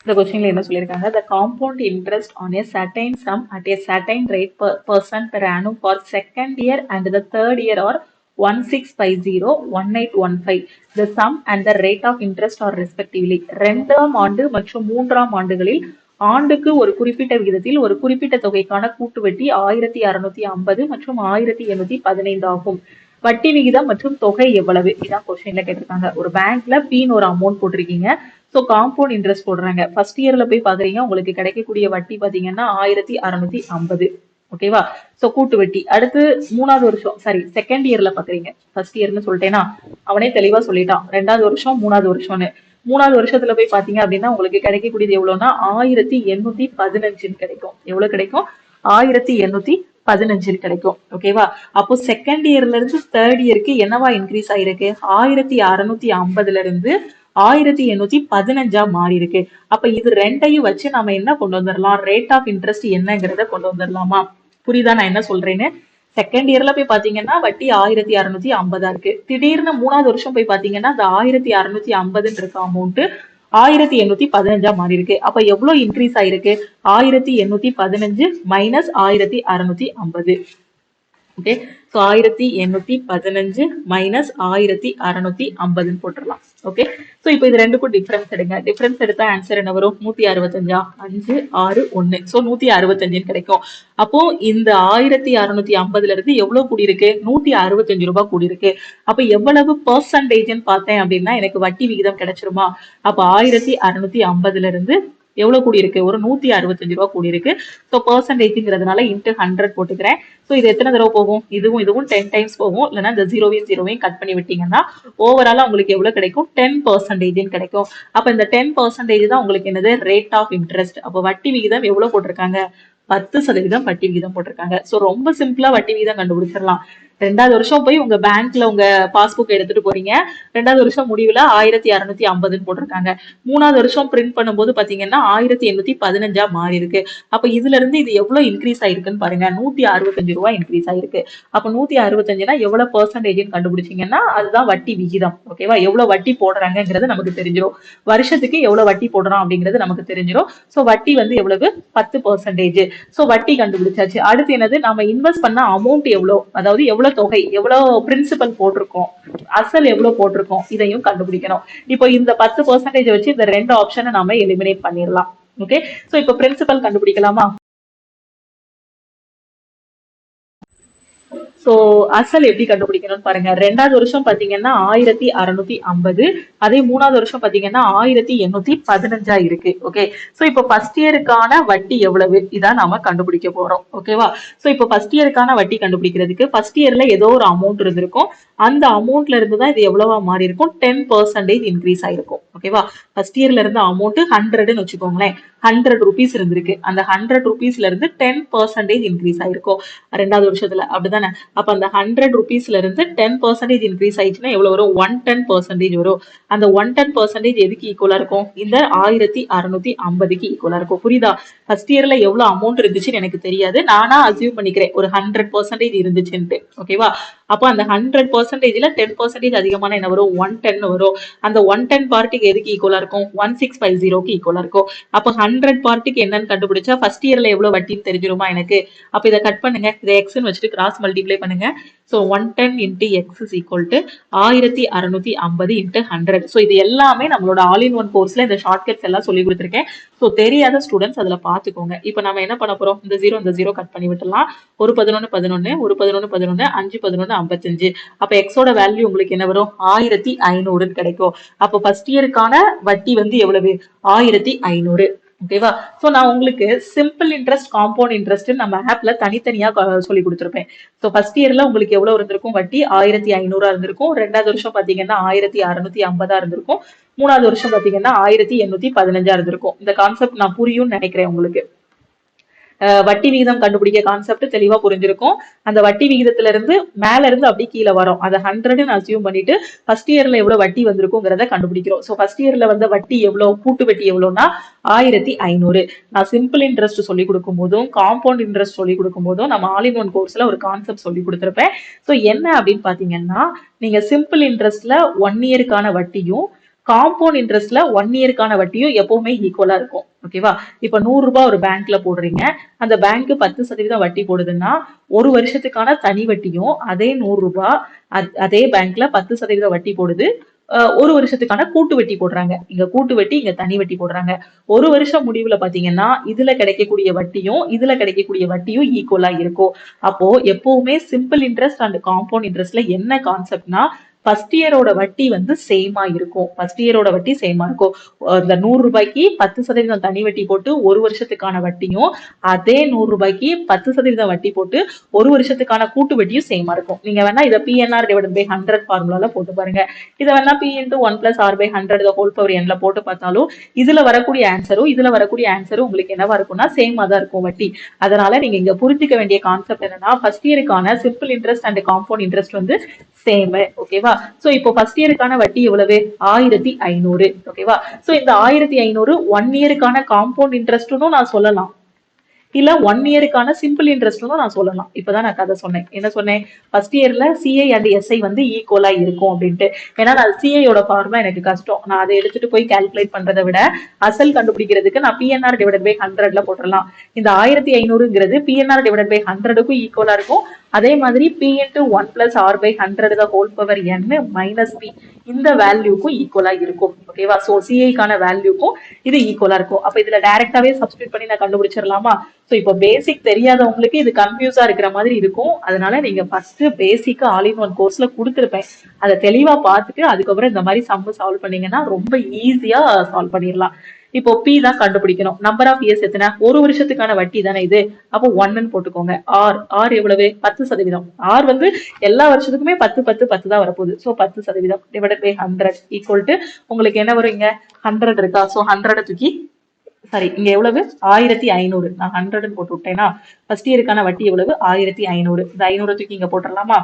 இந்த கொஸ்டின்ல என்ன சொல்லியிருக்காங்க? The compound interest on a certain sum at a certain rate per person per annum for second year and the third year are 1650, 1815. The sum and the rate of interest are respectively. 2ஆம் ஆண்டு மற்றும் 3ஆம் ஆண்டுகளில் ஆண்டுக்கு ஒரு குறிப்பிட்ட விகிதத்தில் ஒரு குறிப்பிட்ட தொகைக்கான கூட்டு வட்டி 1650 மற்றும் 1815 ஆகும். வட்டி விகிதம் மற்றும் தொகை எவ்வளவு? இதான் கொஸ்டின்ல கேட்டிருக்காங்க. ஒரு பேங்க்ல பீன்னு ஒரு அமௌண்ட் போட்டிருக்கீங்க. ஸோ காம்பவுண்ட் இன்ட்ரெஸ்ட் போடுறாங்க. ஃபர்ஸ்ட் இயர்ல போய் பாக்குறீங்க, உங்களுக்கு கிடைக்கக்கூடிய வட்டி பாத்தீங்கன்னா 1650. ஓகேவா? சோ கூட்டு வட்டி. அடுத்து 3வது வருஷம், சாரி செகண்ட் இயர்ல பாக்குறீங்க. ஃபர்ஸ்ட் இயர்னு சொல்லிட்டேன்னா அவனே தெளிவா சொல்லிட்டான் 2வது வருஷம் 3வது வருஷம்னு. 3வது வருஷத்துல போய் பாத்தீங்க அப்படின்னா உங்களுக்கு கிடைக்கக்கூடியது எவ்வளவுனா 1815 கிடைக்கும். எவ்வளவு கிடைக்கும்? 1815 கிடைக்கும். ஓகேவா? அப்போ செகண்ட் இயர்ல இருந்து தேர்ட் இயருக்கு என்னவா இன்க்ரீஸ் ஆயிருக்கு? 1650ல இருந்து 1815 மாறி இருக்கு. அப்ப இது ரெண்டையும் வச்சு நம்ம என்ன கொண்டு வந்துடலாம்? ரேட் ஆஃப் இன்ட்ரெஸ்ட் என்னங்கிறத கொண்டு வந்துடலாமா? புரியுதா நான் என்ன சொல்றேன்னு? செகண்ட் இயர்ல போய் பாத்தீங்கன்னா வட்டி 1650 இருக்கு. திடீர்னு 3வது வருஷம் போய் பாத்தீங்கன்னா அந்த 1650 இருக்க அமௌண்ட் 1815 மாறி இருக்கு. அப்ப எவ்வளவு இன்க்ரீஸ் ஆயிருக்கு? 1815 மைனஸ் 1650. ஓகே, ஸோ 1815 மைனஸ் 1650 போட்டுடலாம். ஓகே, ஸோ இப்போ இது ரெண்டுக்கும் டிஃபரன்ஸ் எடுங்க. டிஃபரன்ஸ் எடுத்தா ஆன்சர் என்ன வரும்? 165. 5 6 1. ஸோ 165 கிடைக்கும். அப்போ இந்த 1650ல இருந்து எவ்வளவு கூடியிருக்கு? 165 ரூபாய் கூடியிருக்கு. அப்ப எவ்வளவு பெர்சன்டேஜ்னு பார்த்தேன் அப்படின்னா எனக்கு வட்டி விகிதம் கிடைச்சிருமா? அப்ப 1650ல இருந்து எவ்வளவு கூடி இருக்கு? ஒரு 165 ரூபாய் கூடி இருக்கு. ஸோ பெர்சன்டேஜ்ங்கிறதுனால இன்ட்டு 100 போட்டுக்கிறேன். ஸோ இது எத்தனை தடவை போகும்? இதுவும் இதுவும் 10 டைம்ஸ் போகும். இல்லைன்னா இந்த ஜீரோவையும் கட் பண்ணி விட்டீங்கன்னா ஓவராலா உங்களுக்கு எவ்வளவு கிடைக்கும்? 10% கிடைக்கும். அப்ப இந்த 10% தான் உங்களுக்கு என்னது? Rate of interest. அப்போ வட்டி விகிதம் எவ்வளவு போட்டிருக்காங்க? 10% வட்டி விகிதம் போட்டிருக்காங்க. ஸோ ரொம்ப சிம்பிளா வட்டி விகிதம் கண்டுபிடிச்சிடலாம். 2வது வருஷம் போய் உங்க பேங்க்ல உங்க பாஸ்புக் எடுத்துட்டு போறீங்க. 2வது வருஷம் முடிவுல 1650 போட்டிருக்காங்க. 3வது வருஷம் பிரிண்ட் பண்ணும்போது பாத்தீங்கன்னா 1815 மாறி இருக்கு. அப்ப இதுல இருந்து இது எவ்வளவு இன்க்ரீஸ் ஆயிருக்குன்னு பாருங்க. 165 ரூபாய் இன்க்ரீஸ் ஆயிருக்கு. அப்ப 165னா எவ்வளவு பெர்சன்டேஜ்னு கண்டுபிடிச்சீங்கன்னா அதுதான் வட்டி விகிதம். ஓகேவா? எவ்வளவு வட்டி போடுறாங்கிறது நமக்கு தெரிஞ்சிடும். வருஷத்துக்கு எவ்வளவு வட்டி போடுறோம் அப்படிங்கிறது நமக்கு தெரிஞ்சிடும். சோ வட்டி வந்து எவ்வளவு? 10%. சோ வட்டி கண்டுபிடிச்சாச்சு. அடுத்து என்னது? நம்ம இன்வெஸ்ட் பண்ண அமௌண்ட் எவ்வளவு, அதாவது எவ்வளவு தொகை, எவ்வளவு பிரின்சிபல் போட்டிருக்கோம், அசல் எவ்வளவு போட்டிருக்கோம், இதையும் கண்டுபிடிக்கணும். இப்போ இந்த 10% வச்சு இந்த ரெண்டு ஆப்ஷனை நாம எலிமினேட் பண்ணிடலாம். ஓகே, சோ இப்போ பிரின்சிபல் கண்டுபிடிக்கலாமா? சோ அசல் எப்படி கண்டுபிடிக்கணும்னு பாருங்க. 2வது வருஷம் பாத்தீங்கன்னா 1650, அதே 3வது வருஷம் பாத்தீங்கன்னா 1815 இருக்கு. ஓகே, சோ இப்போ ஃபர்ஸ்ட் இயருக்கான வட்டி எவ்வளவு, இதான் நாம கண்டுபிடிக்க போறோம். ஓகேவா? சோ இப்போ ஃபர்ஸ்ட் இயருக்கான வட்டி கண்டுபிடிக்கிறதுக்கு ஃபர்ஸ்ட் இயர்ல ஏதோ ஒரு அமௌண்ட் இருந்திருக்கும். அந்த அமௌண்ட்ல இருந்து தான் இது எவ்வளவா மாறி இருக்கும்? 10% இன்க்ரீஸ் ஆயிருக்கும். ஓகேவா? ஃபர்ஸ்ட் இயர்ல இருந்த அமௌண்ட் 100ன்னு வச்சுக்கோங்களேன். 100 rupees இருந்திருக்கு. அந்த 100 rupeesல இருந்து 10% இன்க்ரீஸ் ஆயிருக்கும் 2வது வருஷத்துல. அப்படிதானே? அப்ப அந்த 100 rupeesல இருந்து 10% இன்க்ரீஸ் ஆயிடுச்சுன்னா எவ்வளவு வரும்? 110% வரும். அந்த 110% எதுக்கு ஈக்குவலா இருக்கும்? இந்த 1650க்கு ஈக்குவலா இருக்கும். புரியுதா? ஃபர்ஸ்ட் இயர்ல எவ்வளவு அமௌண்ட் இருந்துச்சுன்னு எனக்கு தெரியாது. நானா அசியூம் பண்ணிக்கிறேன் ஒரு 100% இருந்துச்சுன்ட்டு. ஓகேவா? அப்போ அந்த 100%ல 10% அதிகமான என்ன வரும்? 110 வரும். அந்த 110 பார்ட்டிக்கு எதுக்கு ஈக்குவலா இருக்கும்? 1650க்கு ஈக்குவலா இருக்கும். அப்போ 100 பார்ட்டுக்கு என்னன்னு கண்டுபிடிச்சா ஃபர்ஸ்ட் இயர்ல எவ்வளவு வட்டின்னு தெரிஞ்சிருமா எனக்கு. அப்ப இதை கட் பண்ணுங்க, இதை எக்ஸ்ன்னு வச்சுட்டு கிராஸ் மல்டிப்ளை பண்ணுங்க. So 110 into X is equal to 1650 into 100. So இது எல்லாமே நம்மளோட ஆல் இன் ஒன் கோர்ஸ்ல இந்த ஷார்ட்கட்ஸ் எல்லாம் சொல்லி கொடுத்துருக்கேன். ஸோ தெரியாத ஸ்டூடெண்ட்ஸ் அதுல பாத்துக்கோங்க. இப்போ நம்ம என்ன பண்ண போறோம், இந்த ஜீரோ கட் பண்ணி விட்டுலாம். ஒரு 11 11, ஒரு 11 11, 5 11 55. அப்ப எக்ஸோட வேல்யூ உங்களுக்கு என்ன வரும், 1500 கிடைக்கும். அப்போ ஃபர்ஸ்ட் இயருக்கான வட்டி வந்து எவ்வளவு, 1500. ஓகேவா. சோ நான் உங்களுக்கு சிம்பிள் இன்ட்ரெஸ்ட், காம்பவுண்ட் இன்ட்ரெஸ்ட் நம்ம ஆப்ல தனித்தனியா சொல்லி கொடுத்துருப்பேன். சோ ஃபர்ஸ்ட் இயர்ல உங்களுக்கு எவ்வளவு இருந்திருக்கும் வட்டி, 1500 இருந்திருக்கும். ரெண்டாவது வருஷம் பாத்தீங்கன்னா 1650 இருந்திருக்கும். மூணாவது வருஷம் பாத்தீங்கன்னா 1815 இருந்திருக்கும். இந்த கான்செப்ட் நான் புரியும்னு நினைக்கிறேன் உங்களுக்கு. வட்டி விகிதம் கண்டுபிடிக்க கான்செப்ட் தெளிவா புரிஞ்சிருக்கும். அந்த வட்டி விகிதத்துல இருந்து மேல இருந்து அப்படி கீழே வரும். அதை 100 அசியூம் பண்ணிட்டு ஃபர்ஸ்ட் இயர்ல எவ்வளவு வட்டி வந்திருக்குங்கிறத கண்டுபிடிக்கிறோம். சோ ஃபர்ஸ்ட் இயர்ல வந்த வட்டி எவ்வளவு, கூட்டு வட்டி எவ்வளவுனா 1500. நான் சிம்பிள் இன்ட்ரெஸ்ட் சொல்லி கொடுக்கும் போதும் காம்பவுண்ட் இன்ட்ரெஸ்ட் சொல்லி கொடுக்கும் போதும் நம்ம ஆல் இன் ஒன் கோர்ஸ்ல ஒரு கான்செப்ட் சொல்லி கொடுத்துருப்பேன். சோ என்ன அப்படின்னு பாத்தீங்கன்னா, நீங்க சிம்பிள் இன்ட்ரெஸ்ட்ல 1 இயருக்கான வட்டியும் காம்பவுண்ட் இன்ட்ரெஸ்ட்ல 1 இயருக்கான வட்டியும் எப்பவுமே ஈக்குவலா இருக்கும். ஓகேவா. இப்ப 100 ரூபாய் ஒரு பேங்க்ல போடுறீங்க, அந்த பேங்க் 10% வட்டி போடுதுன்னா ஒரு வருஷத்துக்கான தனி வட்டியும் அதே 100 ரூபாய் அதே பேங்க்ல 10% வட்டி போடுது. ஒரு வருஷத்துக்கான கூட்டு வட்டி போடுறாங்க. இங்க கூட்டு வட்டி, இங்க தனி வட்டி போடுறாங்க. ஒரு வருஷம் முடிவுல பாத்தீங்கன்னா இதுல கிடைக்கக்கூடிய வட்டியும் இதுல கிடைக்கக்கூடிய வட்டியும் ஈக்குவலா இருக்கும். அப்போ எப்பவுமே சிம்பிள் இன்ட்ரெஸ்ட் அண்ட் காம்பவுண்ட் இன்ட்ரெஸ்ட்ல என்ன கான்செப்ட்னா, ஃபர்ஸ்ட் இயரோட வட்டி வந்து சேமா இருக்கும். ஃபர்ஸ்ட் இயரோட வட்டி சேமா இருக்கும். இந்த 100 ரூபாய்க்கு 10% தனி வட்டி போட்டு ஒரு வருஷத்துக்கான வட்டியும் அதே 100 ரூபாய்க்கு 10% வட்டி போட்டு ஒரு வருஷத்துக்கான கூட்டு வட்டியும் சேமா இருக்கும். நீங்க வேணா இதை PNR டிவைடட் பை 100 ஃபார்முலால போட்டு பாருங்க. இதை வேணா P into 1 plus R by 100 the whole power n ல போட்டு பார்த்தாலும் இதுல வரக்கூடிய ஆன்சரும் இதுல வரக்கூடிய ஆன்சரும் உங்களுக்கு என்னவா இருக்கும்னா சேமா தான் இருக்கும் வட்டி. அதனால நீங்க இங்க புரிஞ்சுக்க வேண்டிய கான்செப்ட் என்னன்னா, ஃபர்ஸ்ட் இயருக்கான simple interest and compound interest வந்து சேம். ஓகேவா. சோ இப்போ ஃபர்ஸ்ட் இயருக்கான வட்டி எவ்வளவு, 1500. ஓகேவா. சோ இந்த 1500 1 இயருக்கான காம்பவுண்ட் இன்ட்ரெஸ்ட்னு நான் சொல்லலாம், இல்ல 1 இயருக்கான சிம்பிள் இன்ட்ரெஸ்ட்னு நான் சொல்லலாம். இப்பதான் நான் கதை சொன்னேன். என்ன சொன்னேன், ஃபர்ஸ்ட் இயர்ல CI அண்ட் SI வந்து ஈக்குவலா இருக்கும் அப்படின்ட்டு. ஏன்னா நான் CIயோட ஃபார்முலா எனக்கு கஷ்டம், நான் அதை எடுத்துட்டு போய் கால்குலேட் பண்றதை விட அசல் கண்டுபிடிக்கிறதுக்கு நான் PNR டிவைடட் பை 100ல போட்டுடலாம். இந்த 1500ங்கிறது PNR டிவைடட் பை 100க்கும் ஈக்குவலா இருக்கும். அதே மாதிரி P into 1 plus R by 100 the whole power n minus P இந்த வேல்யூக்கும் ஈக்குவலா இருக்கும். ஓகேவா. சோ CIக்கான வேல்யூக்கும் இது ஈக்குவலா இருக்கும். அப்ப இதுல டைரக்டாவே சப்ஸ்டிட்யூட் பண்ணி நான் கண்டுபிடிச்சிடலாமா. சோ இப்போ பேசிக் தெரியாதவங்களுக்கு இது கன்ஃபியூஸா இருக்கிற மாதிரி இருக்கும். அதனால நீங்க first basic all in one கோர்ஸ்ல கொடுத்துருப்பேன், அதை தெளிவா பார்த்துட்டு அதுக்கப்புறம் இந்த மாதிரி சம் சால்வ் பண்ணீங்கன்னா ரொம்ப ஈஸியா சால்வ் பண்ணிடலாம். இப்போ P தான் கண்டுபிடிக்கணும். நம்பர் ஆஃப் இயர்ஸ் எத்தனை, ஒரு வருஷத்துக்கான வட்டி தானே இது. அப்போ 1ன்னு போட்டுக்கோங்க. R எவ்வளவு, 10%. R வந்து எல்லா வருஷத்துக்குமே 10 10 10 தான் வரப்போகுது. So 10% divided by 100 equal to உங்களுக்கு என்ன வரும், இங்க 100 இருக்கா. ஸோ 100 தூக்கி, சாரி இங்க எவ்வளவு, 1500. நான் 100 போட்டு விட்டேன்னா ஃபர்ஸ்ட் இயருக்கான வட்டி எவ்வளவு, 1500. இந்த 500 தூக்கி இங்க போட்டுடலாமா.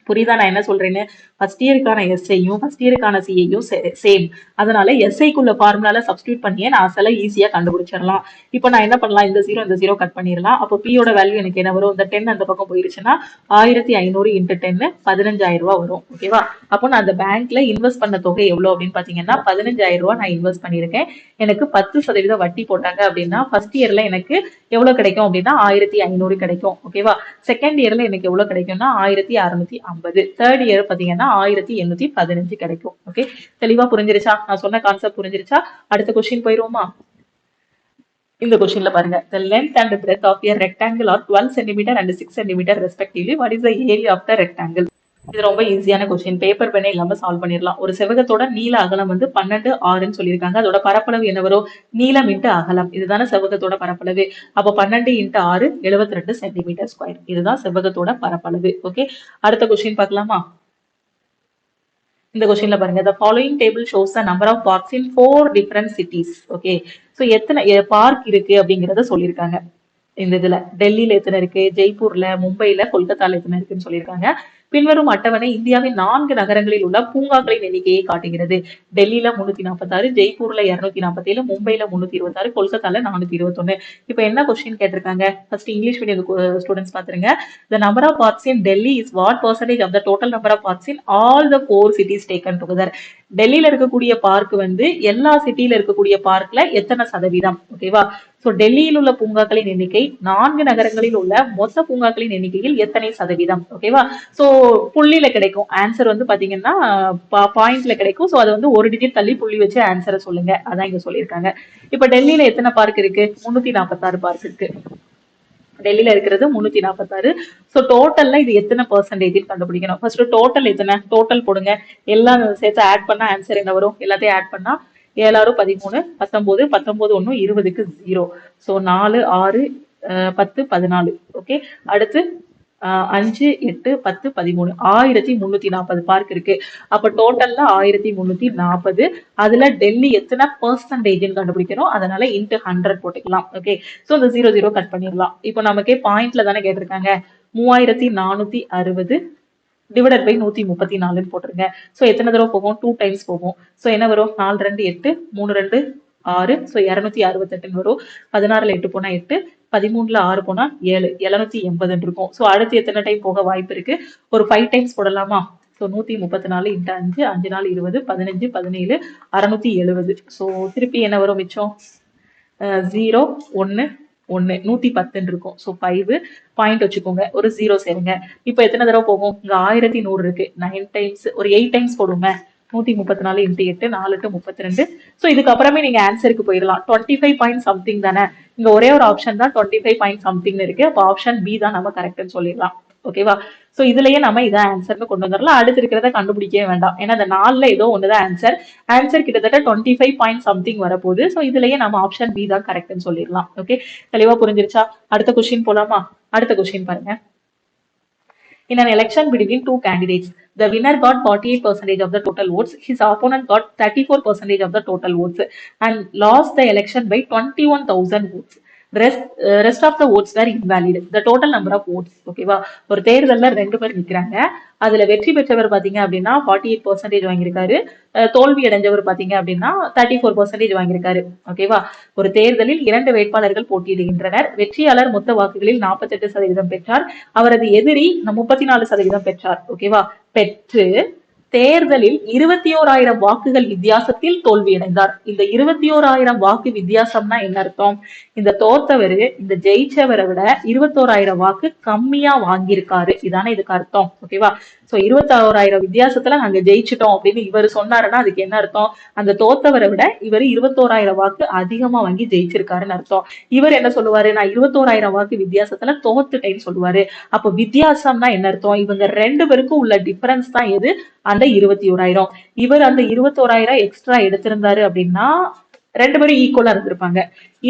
புரியுதா நான் என்ன சொல்றேன்னு. ஃபர்ஸ்ட் இயருக்கான எஸ்ஐயும் ஃபர்ஸ்ட் இயருக்கான சிஐயும் சேம். அதனால எஸ்ஐக்குள்ள ஃபார்முலால சப்ஸ்டியூட் பண்ணியே நான் அசல ஈஸியா கண்டுபிடிச்சிடலாம். இப்போ நான் என்ன பண்ணலாம், இந்த ஜீரோ கட் பண்ணிடலாம். அப்போ பியோட வேல்யூ எனக்கு என்ன வரும், இந்த 10 அந்த பக்கம் போயிருச்சுன்னா 1500 இன்ட்டு 10 15000 ரூபாய் வரும். ஓகேவா. அப்போ நான் அந்த பேங்க்ல இன்வெஸ்ட் பண்ண தொகை எவ்வளவு அப்படின்னு பாத்தீங்கன்னா 15000 ரூபாய் நான் இன்வெஸ்ட் பண்ணிருக்கேன். எனக்கு 10% வட்டி போட்டாங்க அப்படின்னா ஃபர்ஸ்ட் இயர்ல எனக்கு எவ்வளவு கிடைக்கும் அப்படின்னா 1500 கிடைக்கும். ஓகேவா. செகண்ட் இயர்ல எனக்கு எவ்வளவு கிடைக்கும்னா 1650. தேர்ட் இயர் பாத்தீங்கன்னா 1815 கிடைக்கும். ஓகே, தெளிவா புரிஞ்சிருச்சா, நான் சொன்ன கான்செப்ட் புரிஞ்சிருச்சா. அடுத்த கொஸ்டின் போயிருவோமா. இந்த கொஸ்டின்ல பாருங்க, the length and breadth of a rectangle are 12 cm and 6 cm respectively. What is the area of the rectangle? இது ரொம்ப ஈஸியான கொஸ்டின், பேப்பர் பெண்ணே இல்லாம சால்வ் பண்ணிடலாம். ஒரு செவகத்தோட நீள அகலம் வந்து 12 6ன்னு சொல்லியிருக்காங்க. அதோட பரப்பளவு என்ன வரும், நீளம் இன்ட்டு அகலம். இதுதானே செவகத்தோட பரப்பளவு. அப்போ 12 இன்ட்டு 6 72 சென்டிமீட்டர் ஸ்கொயர். இதுதான் செவகத்தோட பரப்பளவு. ஓகே, அடுத்த கொஸ்டின் பார்க்கலாமா. இந்த கொஸ்டின்ல பாருங்க, the following table shows the number of parks in 4 different cities. Okay, so எத்தனை பார்க் இருக்கு அப்படிங்கறத சொல்லியிருக்காங்க. இந்த இதுல டெல்லியில எத்தனை இருக்கு, ஜெய்ப்பூர்ல, மும்பைல, கொல்கத்தால எத்தனை இருக்குன்னு சொல்லியிருக்காங்க. பின்வரும் அட்டவணை இந்தியாவின் 4 நகரங்களில் உள்ள பூங்காக்களின் எண்ணிக்கையை காட்டுகிறது. டெல்லியில 346, ஜெய்ப்பூர்ல 247, மும்பைல 326, கொல்கத்தால 421. இப்ப என்ன கொஸ்டின் கேட்டிருக்காங்க? ஃபர்ஸ்ட் இங்கிலீஷ் மீடியம் ஸ்டூடெண்ட்ஸ் பாத்துருங்க. The number of parks in Delhi is what percentage of the total number of parks in all the 4 cities taken together? டெல்லியில இருக்கக்கூடிய பார்க் வந்து எல்லா சிட்டியில இருக்கக்கூடிய பார்க்ல எத்தனை சதவீதம்? ஓகேவா? சோ டெல்லியில் உள்ள பூங்காக்களின் எண்ணிக்கை 4 நகரங்களில் உள்ள மொத்த பூங்காக்களின் எண்ணிக்கையில் எத்தனை சதவீதம்? ஓகேவா? சோ புள்ளியில கிடைக்கும் ஆன்சர் வந்து பாத்தீங்கன்னா பாயிண்ட்ல கிடைக்கும். சோ அதை வந்து ஒரு டிஜிட் தள்ளி புள்ளி வச்சு ஆன்சரை சொல்லுங்க. அதான் இங்க சொல்லியிருக்காங்க. இப்ப டெல்லியில எத்தனை பார்க் இருக்கு? 346 பார்க் இருக்கு. டெல்லியில இருக்கிறது 346. சோ டோட்டல்ல இது எத்தனை பெர்சன்டேஜ் கண்டுபிடிக்கணும். ஃபர்ஸ்ட் டோட்டல் எத்தனை? டோட்டல் போடுங்க. எல்லாம் சேர்த்து ஆட் பண்ணா ஆன்சர் என்ன வரும்? எல்லாத்தையும் ஆட் பண்ணா 7 6 13 19 19 1 20க்கு 0. சோ 4 6 10 14. ஓகே, அடுத்து 5 8 10 13 1340 பார்க் இருக்கு. அப்ப டோட்டல்ல 1340. அதுல டெல்லி எத்தனை பெர்சன்டேஜ் கண்டுபிடிக்கணும். அதனால இன்ட்டு 100 போட்டுக்கலாம். ஓகே, சோ இந்த 0 0 கட் பண்ணிடலாம். இப்போ நமக்கே பாயிண்ட்ல தானே கேட்டிருக்காங்க. 3460 டிவைடட் பை 134 போட்டுருங்க. சோ எத்தனை தடவை போகும்? 2 டைம்ஸ் போகும். சோ என்ன வரும்? 4 2 8 3 2 6. சோ 268 வரும். 16ல 8 போனா 8, 13ல 6 போனா 7, 780 இருக்கும். சோ அடுத்து எத்தனை டைம் போக வாய்ப்பு இருக்கு? ஒரு 5 டைம்ஸ் போடலாமா? So 134 into 5, 5 4 20, 15 17, 670. சோ திருப்பி என்ன வரும் மிச்சம்? 0 1 1 110 இருக்கும். சோ 5 பாயிண்ட் வச்சுக்கோங்க, ஒரு 0 சேருங்க. இப்போ எத்தனை தடவை போகும்? இங்க 1100 இருக்கு. 9 டைம்ஸ், ஒரு 8 டைம்ஸ் போடுங்க. 134 இன்ட்டு 8 4 8 32. சோ இதுக்கு அப்புறமே நீங்க ஆன்சருக்கு போயிடலாம். 25 பாயிண்ட் சம்திங் தானே. இங்க ஒரே ஒரு ஆப்ஷன் தான் 25 பாயிண்ட் சம்திங்னு இருக்கு. அப்ப ஆப்ஷன் பி தான் நம்ம கரெக்ட்னு சொல்லிடலாம். ஓகேவா? சோ இதுலயே நம்ம இதான் ஆன்சர்னு கொண்டு வந்துடலாம். அடுத்து இருக்கிறத கண்டுபிடிக்கவே வேண்டாம். ஏன்னா இந்த 4ல ஏதோ ஒண்ணுதான் ஆன்சர். ஆன்சர் கிட்டத்தட்ட 25 பாயிண்ட் சம்திங் வரப்போகுது. சோ இதுலயே நம்ம ஆப்ஷன் பி தான் கரெக்ட்னு சொல்லிடலாம். ஓகே, தெளிவா புரிஞ்சிருச்சா? அடுத்த கொஸ்டின் போலாமா? அடுத்த கொஸ்டின் பாருங்க. In an election between two candidates, the winner got 48% of the total votes. His opponent got 34% of the total votes and lost the election by 21,000 votes. Rest of the votes were invalid. The total number of votes. ஓகேவா? ஒரு தேர்தல்ல 2 பேர் நிக்கிறாங்க. அதுல வெற்றி பெற்றவர் பாத்தீங்க அப்படின்னா 48% வாங்கியிருக்காரு. தோல்வி அடைஞ்சவர் பாத்தீங்க அப்படின்னா 34% வாங்கியிருக்காரு. ஓகேவா? ஒரு தேர்தலில் 2 வேட்பாளர்கள் போட்டியிடுகின்றனர். வெற்றியாளர் மொத்த வாக்குகளில் 48% பெற்றார். அவரது எதிரி 34% பெற்றார். ஓகேவா? பெற்று தேர்தலில் 21,000 வாக்குகள் வித்தியாசத்தில் தோல்வியடைந்தார். இந்த 21,000 வாக்கு வித்தியாசம்னா என்ன அர்த்தம்? இந்த தோத்தவரு இந்த ஜெயிச்சவரை விட 21,000 வாக்கு கம்மியா வாங்கியிருக்காரு. இதானே இதுக்கு அர்த்தம். ஓகேவா? சோ 21,000 வித்தியாசத்துல நாங்க ஜெயிச்சிட்டோம் அப்படின்னு இவர் சொன்னாருன்னா அதுக்கு என்ன அர்த்தம்? அந்த தோத்தவரை விட இவர் 21,000 வாக்கு அதிகமா வாங்கி ஜெயிச்சிருக்காருன்னு அர்த்தம். இவர் என்ன சொல்லுவாரு? நான் 21,000 வாக்கு வித்தியாசத்துல தோத்துட்டேன்னு சொல்லுவாரு. அப்ப வித்தியாசம்னா என்ன அர்த்தம்? இவங்க 2 பேருக்கும் உள்ள டிஃபரன்ஸ் தான் எது? அந்த 21,000. இவர் அந்த 21,000 எக்ஸ்ட்ரா எடுத்திருந்தாரு அப்படின்னா 2 பேரும் ஈக்குவலா இருந்திருப்பாங்க.